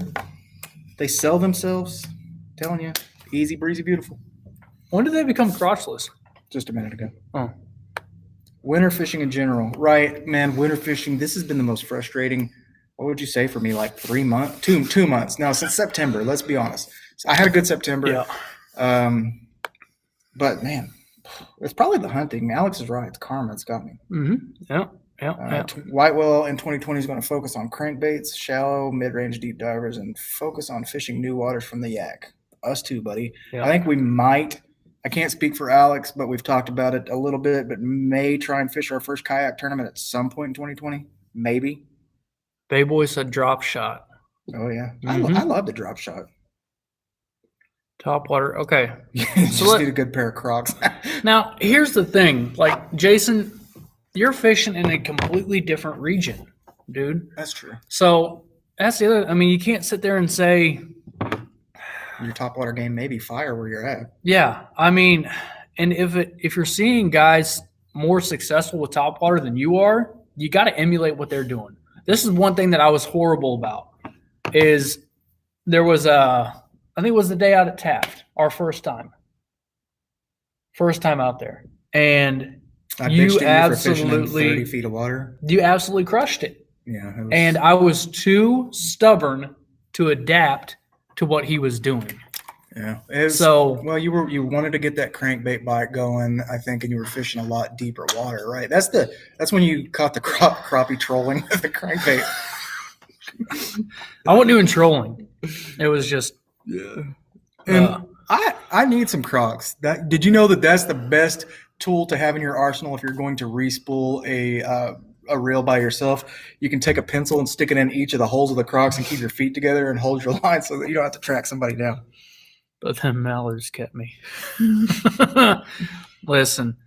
They sell themselves. Telling you, easy breezy, beautiful. When did they become crotchless? Just a minute ago. Oh, winter fishing in general, right, man? Winter fishing. This has been the most frustrating. What would you say for me? Like 3 months, 2 months now since September. Let's be honest. So I had a good September. yeah. But man, it's probably the hunting. Alex is right. It's karma. It's got me. Mm-hmm. Yeah. Whitewell in 2020 is going to focus on crankbaits, shallow, mid-range, deep divers, and focus on fishing new waters from the yak. Us too, buddy. Yeah. I think we might. I can't speak for Alex, but we've talked about it a little bit, but may try and fish our first kayak tournament at some point in 2020. Maybe. Bay Boy said drop shot. Oh, yeah. Mhm. I love the drop shot. Top water. Okay. Just need a good pair of Crocs. Now, here's the thing. Like, Jason, you're fishing in a completely different region, dude. That's true. So that's the other. I mean, you can't sit there and say, your topwater game may be fire where you're at. yeah. I mean, and if you're seeing guys more successful with topwater than you are, you got to emulate what they're doing. This is one thing that I was horrible about. Is there was I think it was the day out at Taft, our first time out there, and I you bitched at you for fishing in absolutely 30 feet of water. You absolutely crushed it. Yeah. And I was too stubborn to adapt to what he was doing. Yeah. Well, you wanted to get that crankbait bite going, I think, and you were fishing a lot deeper water, right? That's when you caught the crappie trolling with the crankbait. I wasn't doing trolling. It was just And I need some Crocs. Did you know that that's the best tool to have in your arsenal if you're going to re-spool a reel by yourself? You can take a pencil and stick it in each of the holes of the Crocs and keep your feet together and hold your line so that you don't have to track somebody down. But then mallards kept me. Listen,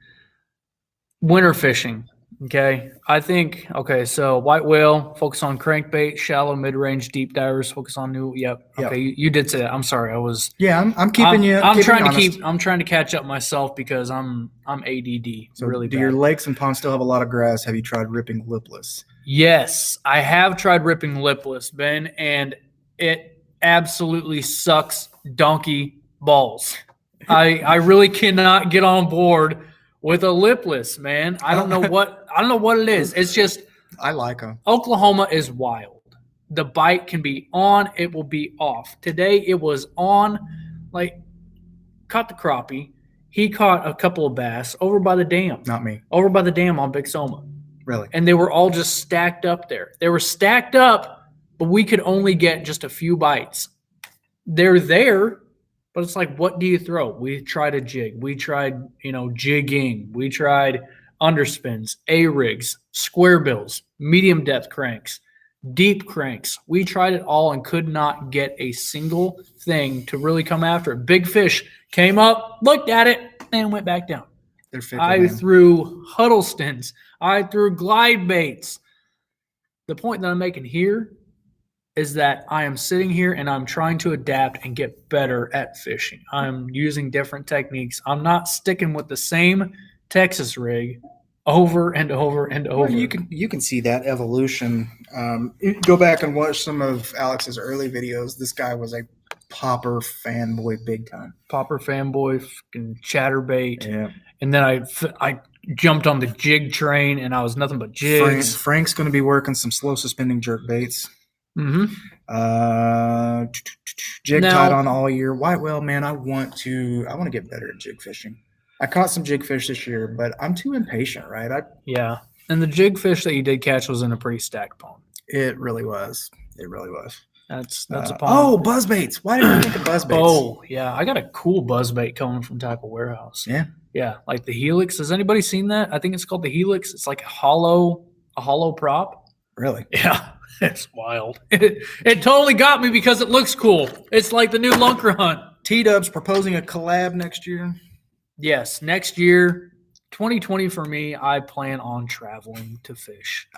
winter fishing. Okay. I think, okay, so white whale, focus on crankbait, shallow, mid range, deep divers, focus on new. Yep. Yep. Okay. You did say that. I'm sorry. I was. Yeah, I'm keeping you. I'm keeping trying you to honest. keep. I'm trying to catch up myself because I'm ADD So, really do bad. your lakes and ponds still have a lot of grass? Have you tried ripping lipless? Yes, I have tried ripping lipless, Ben, and it absolutely sucks donkey balls. I really cannot get on board with a lipless, man. I don't know what it is. It's just I like them. Oklahoma is wild. The bite can be on, it will be off. Today it was on, like caught the crappie. He caught a couple of bass over by the dam. Not me. Over by the dam on Big Soma. Really? And they were all just stacked up there. They were stacked up, but we could only get just a few bites. They're there, but it's like, what do you throw? We tried a jig. We tried, jigging. We tried underspins, A-rigs, square bills, medium depth cranks, deep cranks. We tried it all and could not get a single thing to really come after it. Big fish came up, looked at it, and went back down. They're fickle, I man. threw Huddlestons. I threw glide baits. The point that I'm making here is that I am sitting here and I'm trying to adapt and get better at fishing. I'm using different techniques. I'm not sticking with the same Texas rig over and over and over. Well, you can see that evolution. Go back and watch some of Alex's early videos. This guy was a popper fanboy big time. Popper fanboy, fucking chatterbait. Yeah. And then I jumped on the jig train and I was nothing but jigs. Frank's going to be working some slow suspending jerk baits. Mm-hmm. Jig tied on all year. White whale, man, I want to get better at jig fishing. I caught some jig fish this year, but I'm too impatient, right? Yeah. And the jig fish that you did catch was in a pretty stacked pond. It really was. That's a pond. Oh, buzz baits. Why did I think of buzz baits? Oh, yeah. I got a cool buzz bait coming from Tackle Warehouse. Yeah. Yeah. Like the Helix. Has anybody seen that? I think it's called the Helix. It's like a hollow prop. Really? Yeah. It's wild. It totally got me because it looks cool. It's like the new Lunker Hunt. T-Dub's proposing a collab next year. Yes. Next year, 2020 for me, I plan on traveling to fish.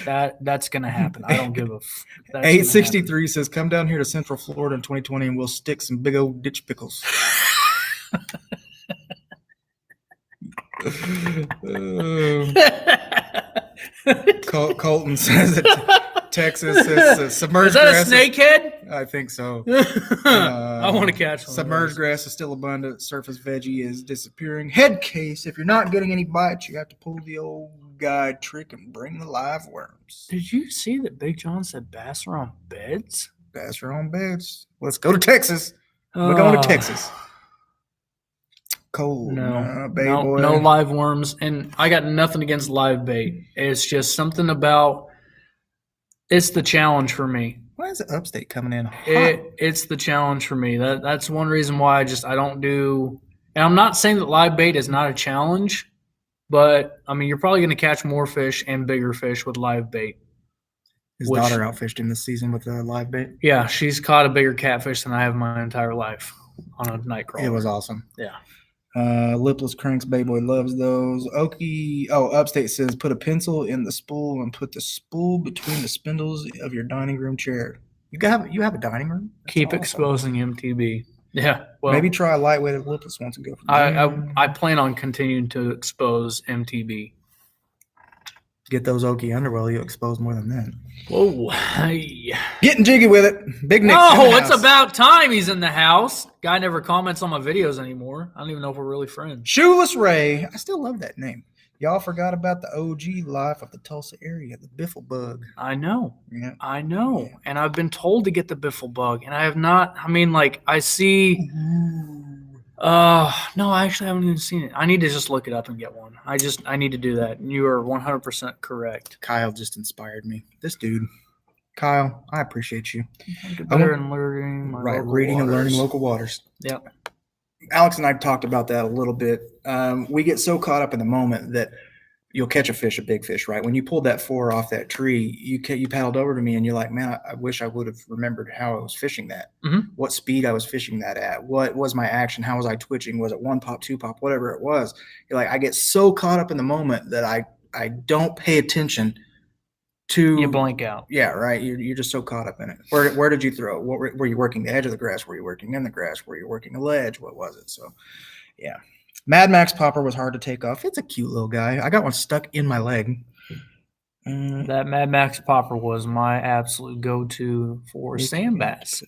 That's going to happen. I don't give a f. 863 says, come down here to Central Florida in 2020 and we'll stick some big old ditch pickles. Colton says that Texas is submerged Is that grass. a snakehead? I think so. I want to catch one. Submerged grass is still abundant. Surface veggie is disappearing. Head case, if you're not getting any bites, you have to pull the old guide trick and bring the live worms. Did you see that Big John said bass are on beds? Bass are on beds. Let's go to Texas. We're going to Texas. Cold. No live worms. And I got nothing against live bait. It's just something about it's the challenge for me. Why is the upstate coming in hot? It's the challenge for me. That's one reason why I don't do. And I'm not saying that live bait is not a challenge, but I mean you're probably going to catch more fish and bigger fish with live bait. His daughter outfished him this season with a live bait. Yeah, she's caught a bigger catfish than I have my entire life on a night crawler. It was awesome. Yeah. Lipless cranks, Bay Boy loves those. Upstate says put a pencil in the spool and put the spool between the spindles of your dining room chair. You have a dining room? That's Keep awesome. Exposing MTB. Yeah. Well, maybe try a lightweight lipless once and go from there. I plan on continuing to expose MTB. Get those Okie underwell, you'll expose more than that. Whoa. Hey. Getting jiggy with it. Big Nick. Oh, it's about time he's in the house. Guy never comments on my videos anymore. I don't even know if we're really friends. Shoeless Ray. I still love that name. Y'all forgot about the OG life of the Tulsa area, the biffle bug. I know. Yeah. I know. Yeah. And I've been told to get the biffle bug, and I have not. I mean, like, I see. No, I actually haven't even seen it. I need to just look it up and get one. I need to do that. And you are 100% correct. Kyle just inspired me. This dude. Kyle, I appreciate you. Get better in learning my local reading waters. And learning local waters. Yep. Alex and I talked about that a little bit. We get so caught up in the moment that you'll catch a big fish, right? When you pulled that 4 off that tree, you paddled over to me and you're like, man, I wish I would have remembered how I was fishing that. Mm-hmm. What speed I was fishing that at. What was my action? How was I twitching? Was it 1 pop, 2 pop, whatever it was? You're like, I get so caught up in the moment that I I don't pay attention to. You blank out. Yeah, right. You're just so caught up in it. Where did you throw? What were you working the edge of the grass? Were you working in the grass? Were you working a ledge? What was it? So, yeah. Mad Max Popper was hard to take off. It's a cute little guy. I got one stuck in my leg. That Mad Max popper was my absolute go-to for sand bass.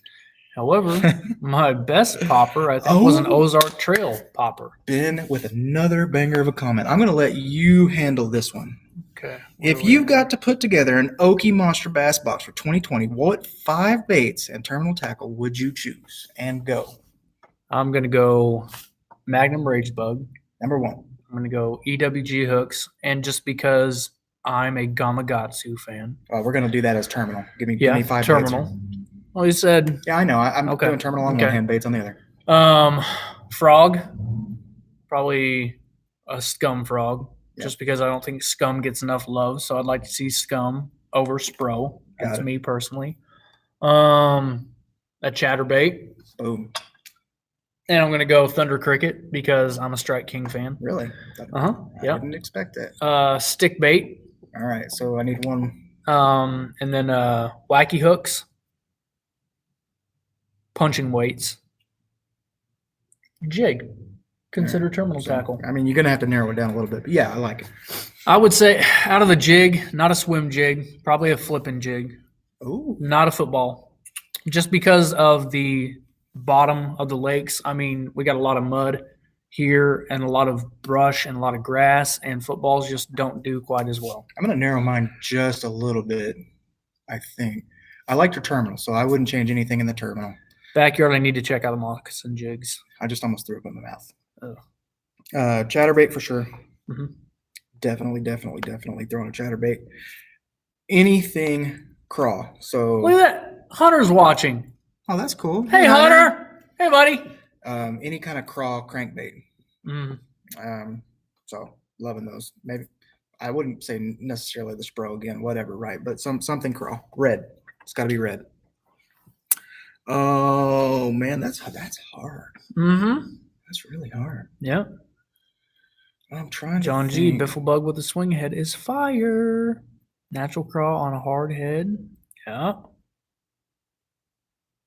However, my best popper, I think, was an Ozark Trail popper. Ben with another banger of a comment. I'm going to let you handle this one. Okay. If you've got to put together an Okie Monster Bass Box for 2020, what 5 baits and terminal tackle would you choose? And go. I'm going to go Magnum Rage Bug. Number 1. I'm going to go EWG hooks. And just because I'm a Gamakatsu fan. We're going to do that as terminal. Give me 5 terminal. baits. Well, you said. Yeah, I know. I'm doing terminal on one hand, baits on the other. Frog. Probably a scum frog. Just because I don't think scum gets enough love. So I'd like to see scum over Spro. That's me personally. A chatterbait. Boom. And I'm going to go Thunder Cricket because I'm a Strike King fan. Really? I didn't expect that. Stick bait. All right. So I need one. And then wacky hooks. Punching weights. Jig. Consider terminal tackle. I mean, you're going to have to narrow it down a little bit. But yeah, I like it. I would say out of the jig, not a swim jig, probably a flipping jig. Ooh. Not a football. Just because of the bottom of the lakes. I mean, we got a lot of mud here and a lot of brush and a lot of grass, and footballs just don't do quite as well. I'm going to narrow mine just a little bit, I think. I like your terminal, so I wouldn't change anything in the terminal. Backyard, I need to check out the moccasin jigs. I just almost threw up in my mouth. Chatterbait for sure. Mm-hmm. Definitely throwing a chatterbait. Anything craw. So look at that. Hunter's watching. Oh, that's cool. Hey, Hunter. Hey, buddy. Any kind of craw crankbait. Mm-hmm. So loving those. Maybe I wouldn't say necessarily the Spro again, whatever, right? But something craw. Red. It's got to be red. Oh man, that's hard. Mm-hmm. That's really hard. Yeah. I'm trying to John G. Biffle bug with a swing head is fire. Natural craw on a hard head. Yeah.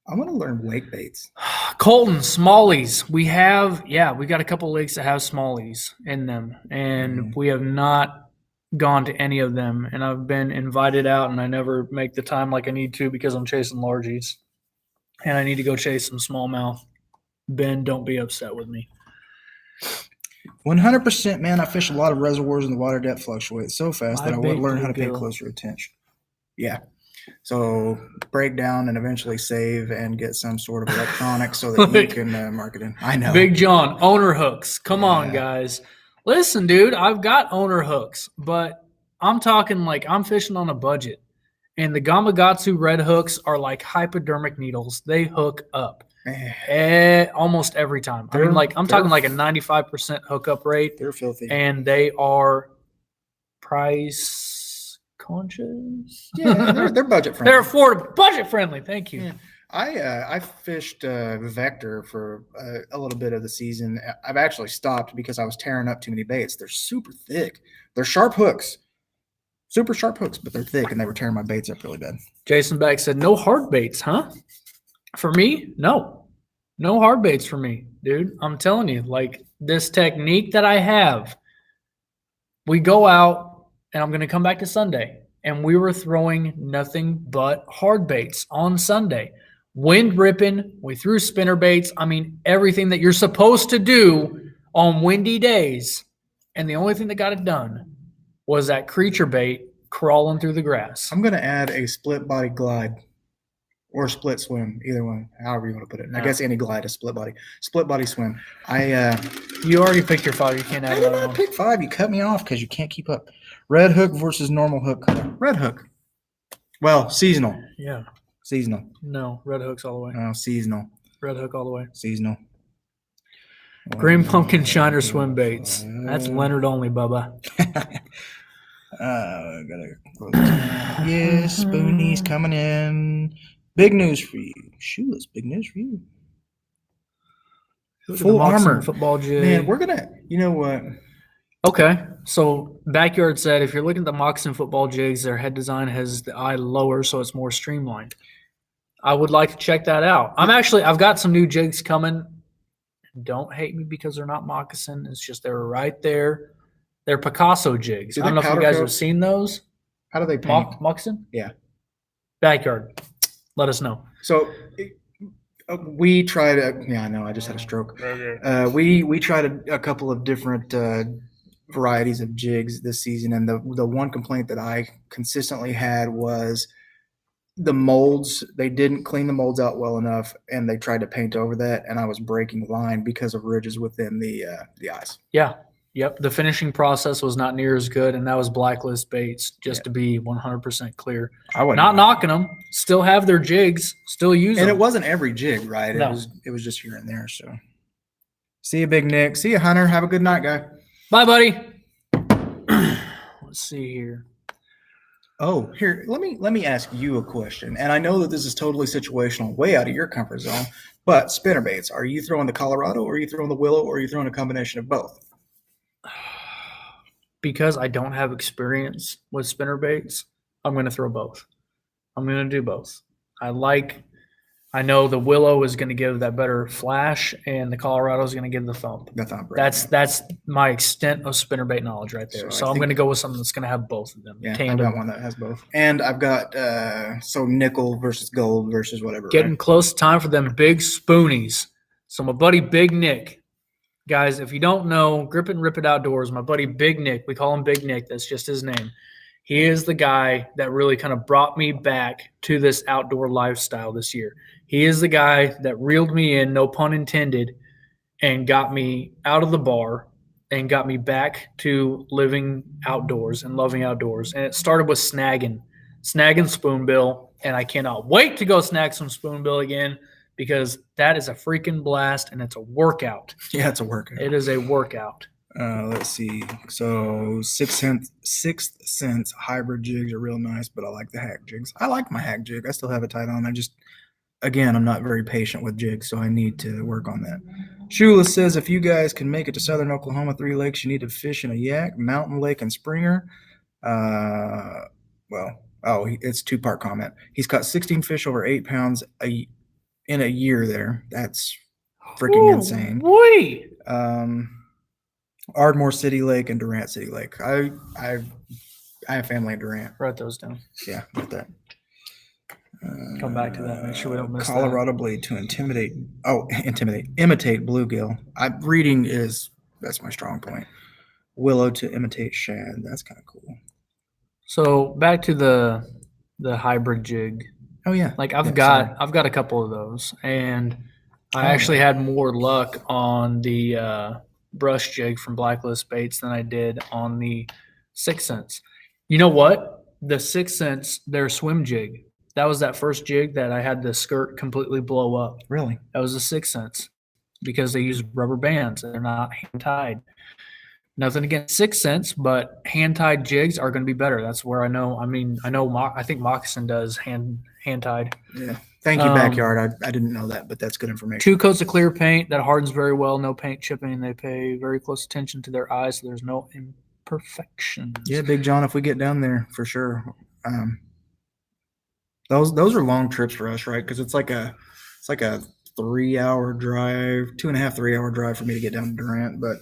I want to learn wake baits. Colton, smallies. We got a couple of lakes that have smallies in them, and we have not gone to any of them. And I've been invited out, and I never make the time like I need to because I'm chasing largies, and I need to go chase some smallmouth. Ben, don't be upset with me. 100%, man. I fish a lot of reservoirs and the water depth fluctuates so fast that I would learn how to pay closer attention. Yeah. So break down and eventually save and get some sort of electronics so that you can mark it in. I know. Big John, owner hooks. Come on, guys. Listen, dude, I've got owner hooks, but I'm talking like I'm fishing on a budget. And the Gamakatsu red hooks are like hypodermic needles. They hook up. Almost every time. I mean, like I'm talking like a 95% hookup rate. They're filthy. And they are price conscious. Yeah, they're budget friendly. They're affordable, budget friendly. Thank you. Yeah. I fished Vector for a little bit of the season. I've actually stopped because I was tearing up too many baits. They're super thick. They're sharp hooks. Super sharp hooks, but they're thick, and they were tearing my baits up really bad. Jason Beck said, no hard baits, huh? For me, no. No hard baits for me, dude. I'm telling you, like this technique that I have, we go out, and I'm going to come back to Sunday, and we were throwing nothing but hard baits on Sunday. Wind ripping, we threw spinner baits. I mean, everything that you're supposed to do on windy days. And the only thing that got it done was that creature bait crawling through the grass. I'm going to add a split body glide or split swim, either one, however you want to put it. No. I guess any glide is split body swim. You already picked your 5. You can't add another one. I picked 5. You cut me off because you can't keep up. Red hook versus normal hook. Red hook. Well, seasonal. Yeah. Seasonal. No, red hooks all the way. Oh, seasonal. Red hook all the way. Seasonal. Green pumpkin shiner swim baits. That's Leonard only, Bubba. Yes, Spoonie's coming in. Big news for you. Shoeless, big news for you. Full armor. Football jig. Man, we're going to, you know what? Okay, so Backyard said if you're looking at the moccasin football jigs, their head design has the eye lower, so it's more streamlined. I would like to check that out. I've got some new jigs coming. Don't hate me because they're not moccasin. It's just they're right there. They're Picasso jigs. Do I don't they know if you powder guys coat? have seen those. How do they paint? Moccasin? Yeah. Backyard. Let us know. So we tried. Yeah, I know. I just had a stroke. We tried a couple of different varieties of jigs this season, and the one complaint that I consistently had was the molds. They didn't clean the molds out well enough, and they tried to paint over that, and I was breaking line because of ridges within the eyes. Yeah. Yep. The finishing process was not near as good, and that was Blacklist baits, just to be 100% clear. I wasn't Not knocking them. Still have their jigs. Still use them. And it wasn't every jig, right? No. It was just here and there. So, see you, Big Nick. See you, Hunter. Have a good night, guy. Bye, buddy. Let's see here. Oh, here. Let me ask you a question. And I know that this is totally situational, way out of your comfort zone. But spinnerbaits, are you throwing the Colorado, or are you throwing the Willow, or are you throwing a combination of both? Because I don't have experience with spinnerbaits, I'm going to throw both. I'm going to do both. I know the Willow is going to give that better flash, and the Colorado is going to give the thump. The thump, right? That's my extent of spinnerbait knowledge right there. So I'm going to go with something that's going to have both of them. Yeah, tandem. I've got one that has both. And I've got so nickel versus gold versus whatever. Getting right? close to time for them big spoonies. So my buddy Big Nick, guys, if you don't know, Grip It and Rip It Outdoors, my buddy Big Nick, we call him Big Nick. That's just his name. He is the guy that really kind of brought me back to this outdoor lifestyle this year. He is the guy that reeled me in, no pun intended, and got me out of the bar and got me back to living outdoors and loving outdoors. And it started with snagging spoonbill, and I cannot wait to go snag some spoonbill again because that is a freaking blast and it's a workout. Yeah, it's a workout. It is a workout. Let's see. So Sixth Sense hybrid jigs are real nice, but I like the hack jigs. I like my hack jig. I still have it tied on. Again, I'm not very patient with jigs, so I need to work on that. Shoeless says, if you guys can make it to southern Oklahoma, 3 lakes, you need to fish in a Yak, Mountain Lake, and Springer. It's 2-part comment. He's caught 16 fish over 8 pounds in a year there. That's freaking insane. Boy. Ardmore City Lake and Durant City Lake. I have family in Durant. Write those down. Yeah, got that. Come back to that. Make sure we don't miss Colorado blade to imitate bluegill. Reading that's my strong point. Willow to imitate shad. That's kind of cool. So back to the hybrid jig. Oh yeah, like I've got a couple of those, and I actually had more luck on the brush jig from Blacklist baits than I did on the Sixth Sense. You know what? The Sixth Sense, their swim jig. That was that first jig that I had the skirt completely blow up. Really? That was the Sixth Sense because they use rubber bands. They're not hand-tied. Nothing against Sixth Sense, but hand-tied jigs are going to be better. That's where I know. I think Moccasin does hand-tied. Yeah. Thank you, Backyard. I didn't know that, but that's good information. 2 coats of clear paint that hardens very well. No paint chipping. They pay very close attention to their eyes, so there's no imperfections. Yeah, Big John, if we get down there, for sure. Those are long trips for us, right? Because it's like a 3-hour drive, 2.5, 3-hour drive for me to get down to Durant, but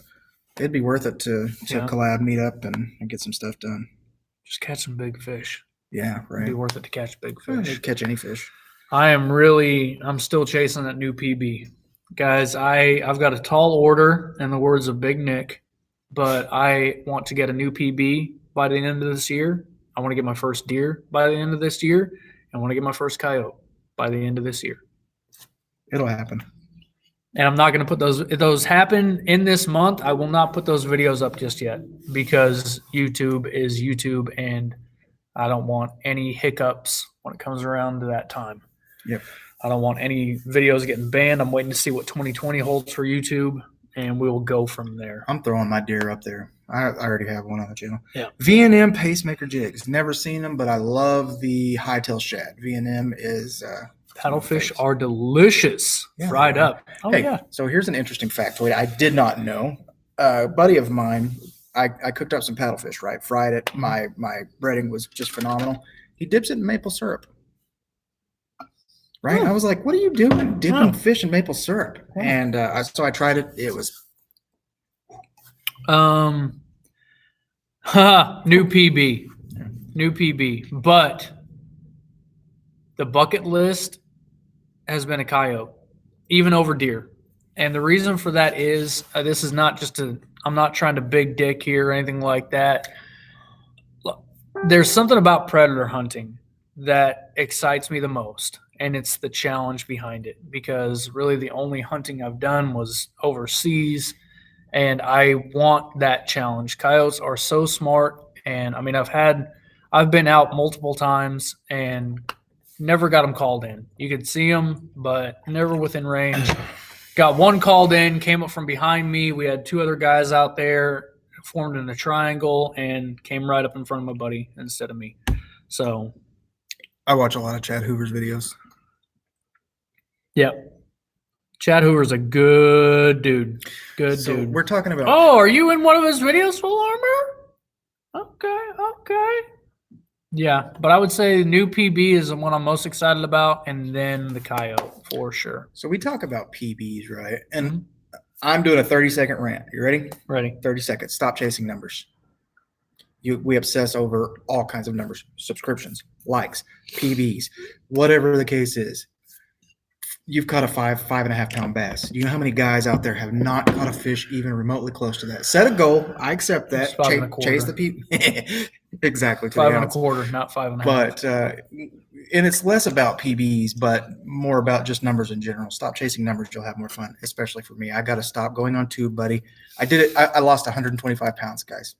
it'd be worth it to collab, meet up, and get some stuff done. Just catch some big fish. Yeah, right. It'd be worth it to catch big fish. Catch any fish. I'm still chasing that new PB. Guys, I've got a tall order in the words of Big Nick, but I want to get a new PB by the end of this year. I want to get my first deer by the end of this year. I want to get my first coyote by the end of this year. It'll happen. And I'm not going to put those. If those happen in this month, I will not put those videos up just yet because YouTube is YouTube, and I don't want any hiccups when it comes around to that time. Yep. I don't want any videos getting banned. I'm waiting to see what 2020 holds for YouTube, and we'll go from there. I'm throwing my deer up there. I already have one on the channel. Yeah. V&M Pacemaker jigs. Never seen them, but I love the hightail shad. V&M is paddlefish are delicious. Yeah, fried up. Oh, hey, yeah. So here's an interesting factoid I did not know. A buddy of mine, I cooked up some paddlefish, right? Fried it. My breading was just phenomenal. He dips it in maple syrup. Right? I was like, what are you doing dipping fish in maple syrup? And so I tried it. It was new PB. New PB. But the bucket list has been a coyote, even over deer. And the reason for that is this is not just I'm not trying to big dick here or anything like that. Look, there's something about predator hunting that excites me the most, and it's the challenge behind it, because really the only hunting I've done was overseas, and I want that challenge. Coyotes are so smart, and I mean I've been out multiple times and never got them called in. You could see them, but never within range. Got one called in, came up from behind me. We had two other guys out there, formed in a triangle, and came right up in front of my buddy instead of me. So I watch a lot of Chad Hoover's videos. Yep. Chad Hoover's a good dude. Good dude. We're talking about. Oh, are you in one of his videos, Full Armor? Okay. Yeah, but I would say new PB is the one I'm most excited about, and then the coyote for sure. So we talk about PBs, right? And I'm doing a 30-second rant. You ready? Ready. 30 seconds. Stop chasing numbers. We obsess over all kinds of numbers, subscriptions, likes, PBs, whatever the case is. You've caught a 5.5 pound bass. Do you know how many guys out there have not caught a fish even remotely close to that? Set a goal. I accept that. Chase the PB. Exactly. 5.25, not 5.5. But and it's less about PBs, but more about just numbers in general. Stop chasing numbers. You'll have more fun, especially for me. I got to stop going on tube, buddy. I did it. I lost 125 pounds, guys.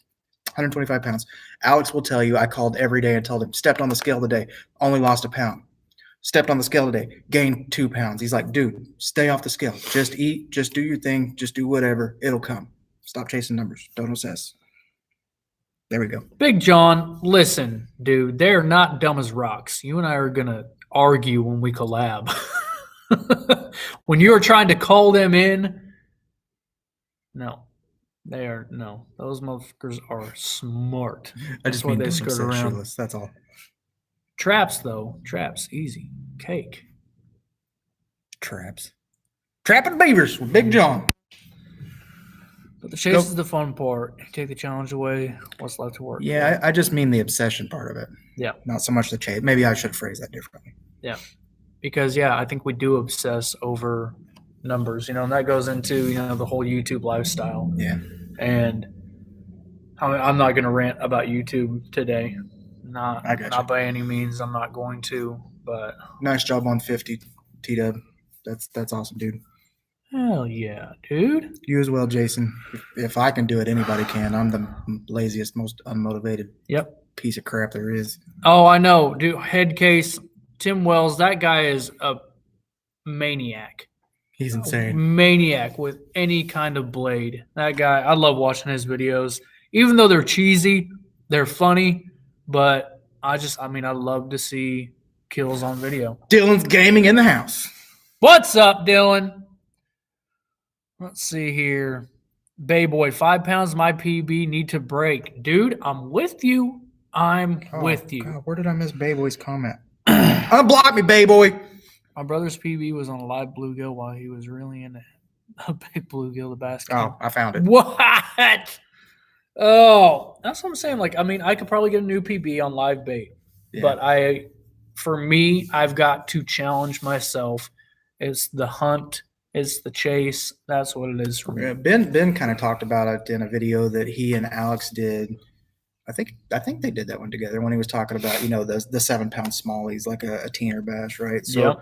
125 pounds. Alex will tell you I called every day and told him, stepped on the scale today, only lost a pound. Stepped on the scale today, gained 2 pounds. He's like, dude, stay off the scale. Just eat. Just do your thing. Just do whatever. It'll come. Stop chasing numbers. Don't obsess. There we go. Big John, listen, dude, they're not dumb as rocks. You and I are going to argue when we collab. When you are trying to call them in, no. Those motherfuckers are smart. I just mean they skirt around. That's all. Traps, though. Traps, easy. Cake. Traps. Trapping beavers with Big John. But the chase is the fun part. You take the challenge away, what's left to work? Yeah, I just mean the obsession part of it. Yeah. Not so much the chase. Maybe I should phrase that differently. Yeah. Because, I think we do obsess over numbers, and that goes into, the whole YouTube lifestyle. Yeah. And I'm not going to rant about YouTube today. Not by any means. I'm not going to, but nice job on 50, T-Dub. That's awesome, dude. Hell yeah, dude. You as well, Jason. If I can do it, anybody can. I'm the laziest, most unmotivated piece of crap there is. Oh, I know, dude. Head case, Tim Wells. That guy is a maniac. He's insane. Maniac with any kind of blade. That guy, I love watching his videos. Even though they're cheesy, they're funny. But I love to see kills on video. Dylan's gaming in the house. What's up, Dylan? Let's see here. Bay Boy, 5 pounds, my PB need to break. Dude, I'm with you. I'm with you. God, where did I miss Bay Boy's comment? Unblock me, Bay Boy. My brother's PB was on a live bluegill while he was really in a big bluegill, the basket. Oh, I found it. What? Oh, that's what I'm saying. I could probably get a new PB on live bait, but for me, I've got to challenge myself. It's the hunt, it's the chase. That's what it is for me. Yeah, Ben kind of talked about it in a video that he and Alex did. I think they did that one together when he was talking about the 7 pound smallies like a teener bass, right? So,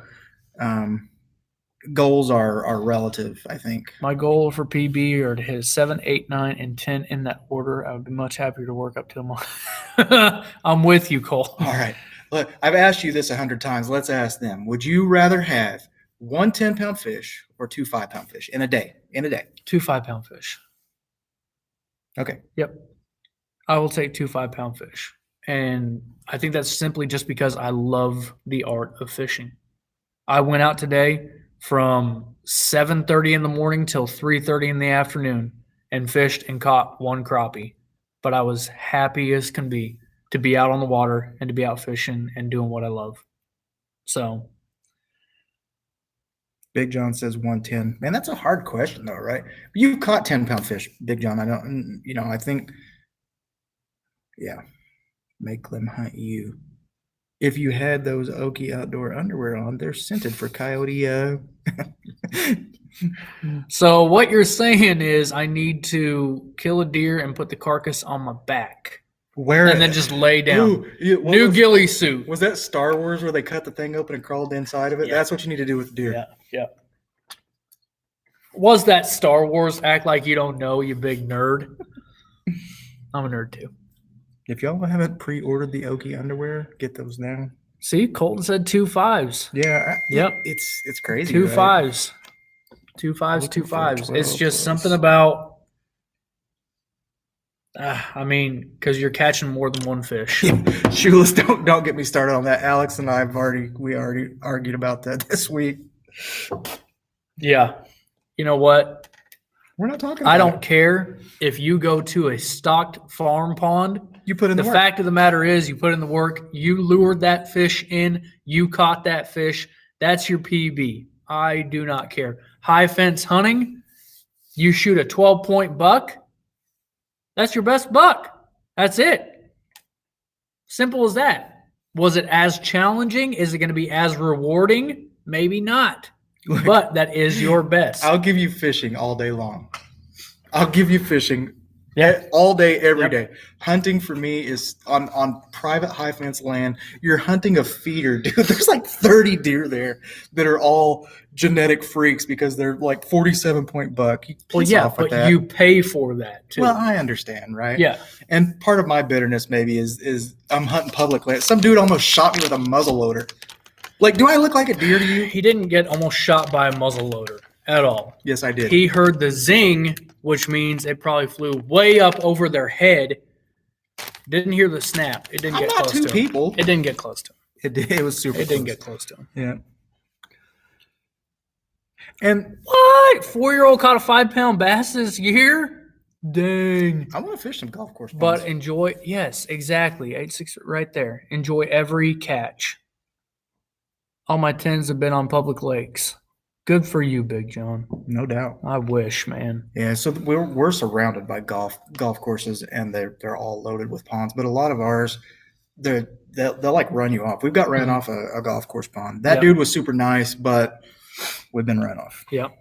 goals are relative, I think. My goal for PB are to hit 7, 8, 9, and 10 in that order. I would be much happier to work up to them. I'm with you, Cole. All right. Look, I've asked you this 100 times. Let's ask them. Would you rather have 1 10-pound fish or 2 5-pound fish in a day? 2 5-pound fish. Okay. Yep. I will take 2 5-pound fish. And I think that's simply just because I love the art of fishing. I went out today from 7:30 in the morning till 3:30 in the afternoon and fished and caught 1 crappie. but I was happy as can be to be out on the water and to be out fishing and doing what I love. So Big John says 110. Man, that's a hard question though, right? You've caught 10-pound fish, Big John. I don't, I think, yeah, make them hunt you. If you had those Okie outdoor underwear on, they're scented for coyote. So what you're saying is I need to kill a deer and put the carcass on my back. And then just lay down. New ghillie suit. Was that Star Wars where they cut the thing open and crawled inside of it? Yeah. That's what you need to do with deer. Yeah. Was that Star Wars? Act like you don't know, you big nerd. I'm a nerd too. If y'all haven't pre-ordered the Okie underwear, get those now. See, Colton said 2 5s. Yeah. Yep. It's crazy. 2 right? 5s. 2 5s, Looking 2 for 5s. 12 It's just plus. something about. Because you're catching more than one fish. Shoeless, don't get me started on that. Alex and I we already argued about that this week. Yeah. You know what? We're not talking about I don't it. care if you go to a stocked farm pond. You put in The the work. fact of the matter is you put in the work. You lured that fish in. You caught that fish. That's your PB. I do not care. High fence hunting, you shoot a 12-point buck. That's your best buck. That's it. Simple as that. Was it as challenging? Is it going to be as rewarding? Maybe not. But that is your best. I'll give you fishing all day long. I'll give you fishing Yeah. all day, every Yep. day. Hunting for me is on private high fence land. You're hunting a feeder, dude. There's like 30 deer there that are all genetic freaks because they're like 47-point buck. You Well, piss yeah, off with but that. you pay for that too. Well, I understand, right? Yeah. And part of my bitterness maybe is I'm hunting public land. Some dude almost shot me with a muzzle loader. Like, do I look like a deer to you? He didn't get almost shot by a muzzle loader at all. Yes, I did. He heard the zing, which means it probably flew way up over their head. Didn't hear the snap. It didn't I'm get not close two to him. people. It didn't get close to him. It was super. It didn't close. get close to him. Yeah. And What? 4-year-old caught a 5-pound bass this year? Dang. I want to fish some golf course ponds. But enjoy. Yes, exactly. 8-6 right there. Enjoy every catch. All my 10s have been on public lakes. Good for you, Big John. No doubt. I wish, man. Yeah, so we're surrounded by golf courses, and they're all loaded with ponds. But a lot of ours, they'll like run you off. We've got ran off a golf course pond. That Yep. dude was super nice, but we've been ran off. Yep.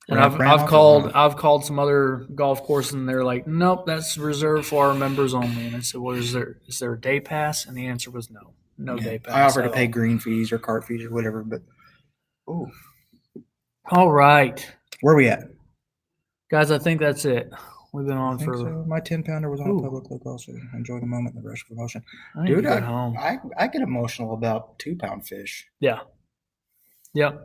And Ran I've off called and I've called some other golf courses, and they're like, nope, that's reserved for our members only. And I said, well, is there a day pass? And the answer was no. No Yeah. day pass. I offered to at pay all. green fees or cart fees or whatever, but All right. where are we at? Guys, I think that's it. We've been on I think for so. My 10-pounder was on Ooh. a public lake also. Enjoy the moment and the rush of emotion. I need to Dude, get home. I get emotional about 2-pound fish. Yeah. Yep.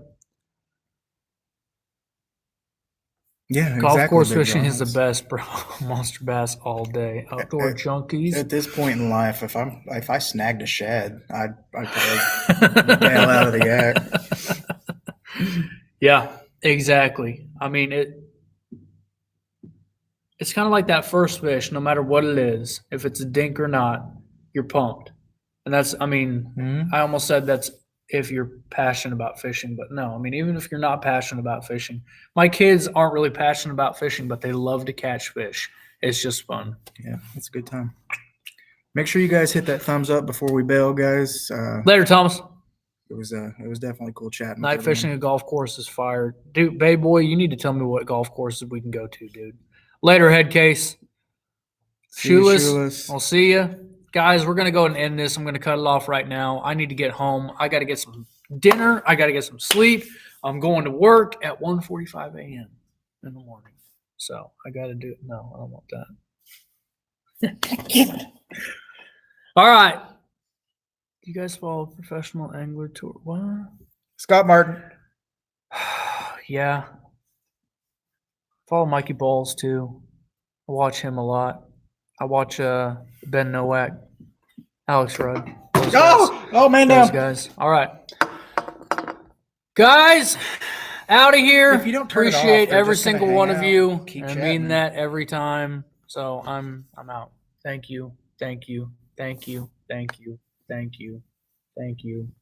Yeah, Golf exactly, course Big fishing John. is the best, bro. Monster bass all day. Outdoor junkies. At this point in life, if I snagged a shad, I'd probably bail out of the yak. Yeah, exactly. I mean, it's kind of like that first fish, no matter what it is. If it's a dink or not, you're pumped. And that's, I mean, Mhm. I almost said that's if you're passionate about fishing, but no, I mean, even if you're not passionate about fishing, my kids aren't really passionate about fishing, but they love to catch fish. It's just fun. Yeah, it's a good time. Make sure you guys hit that thumbs up before we bail, guys. Later, Thomas. It was definitely cool chatting. with Night everyone. fishing at golf course is fire. Dude, Bay Boy, you need to tell me what golf courses we can go to, dude. Later, head case. See you, Shoeless. Shoeless. I'll see you. Guys, we're going to go and end this. I'm going to cut it off right now. I need to get home. I got to get some dinner. I got to get some sleep. I'm going to work at 1:45 a.m. in the morning. So I got to do it. No, I don't want that. All right. You guys follow Professional Angler Tour? What? Scott Martin. Yeah. Follow Mikey Balls too. I watch him a lot. I watch Ben Nowak, Alex Rudd. Oh, man Those down. guys. All right. Guys, out of here. If you don't turn it off, Appreciate they're every just gonna single hang one of out, you. keep And I chatting. mean that every time. So I'm out. Thank you. Thank you. Thank you. Thank you. Thank you. Thank you.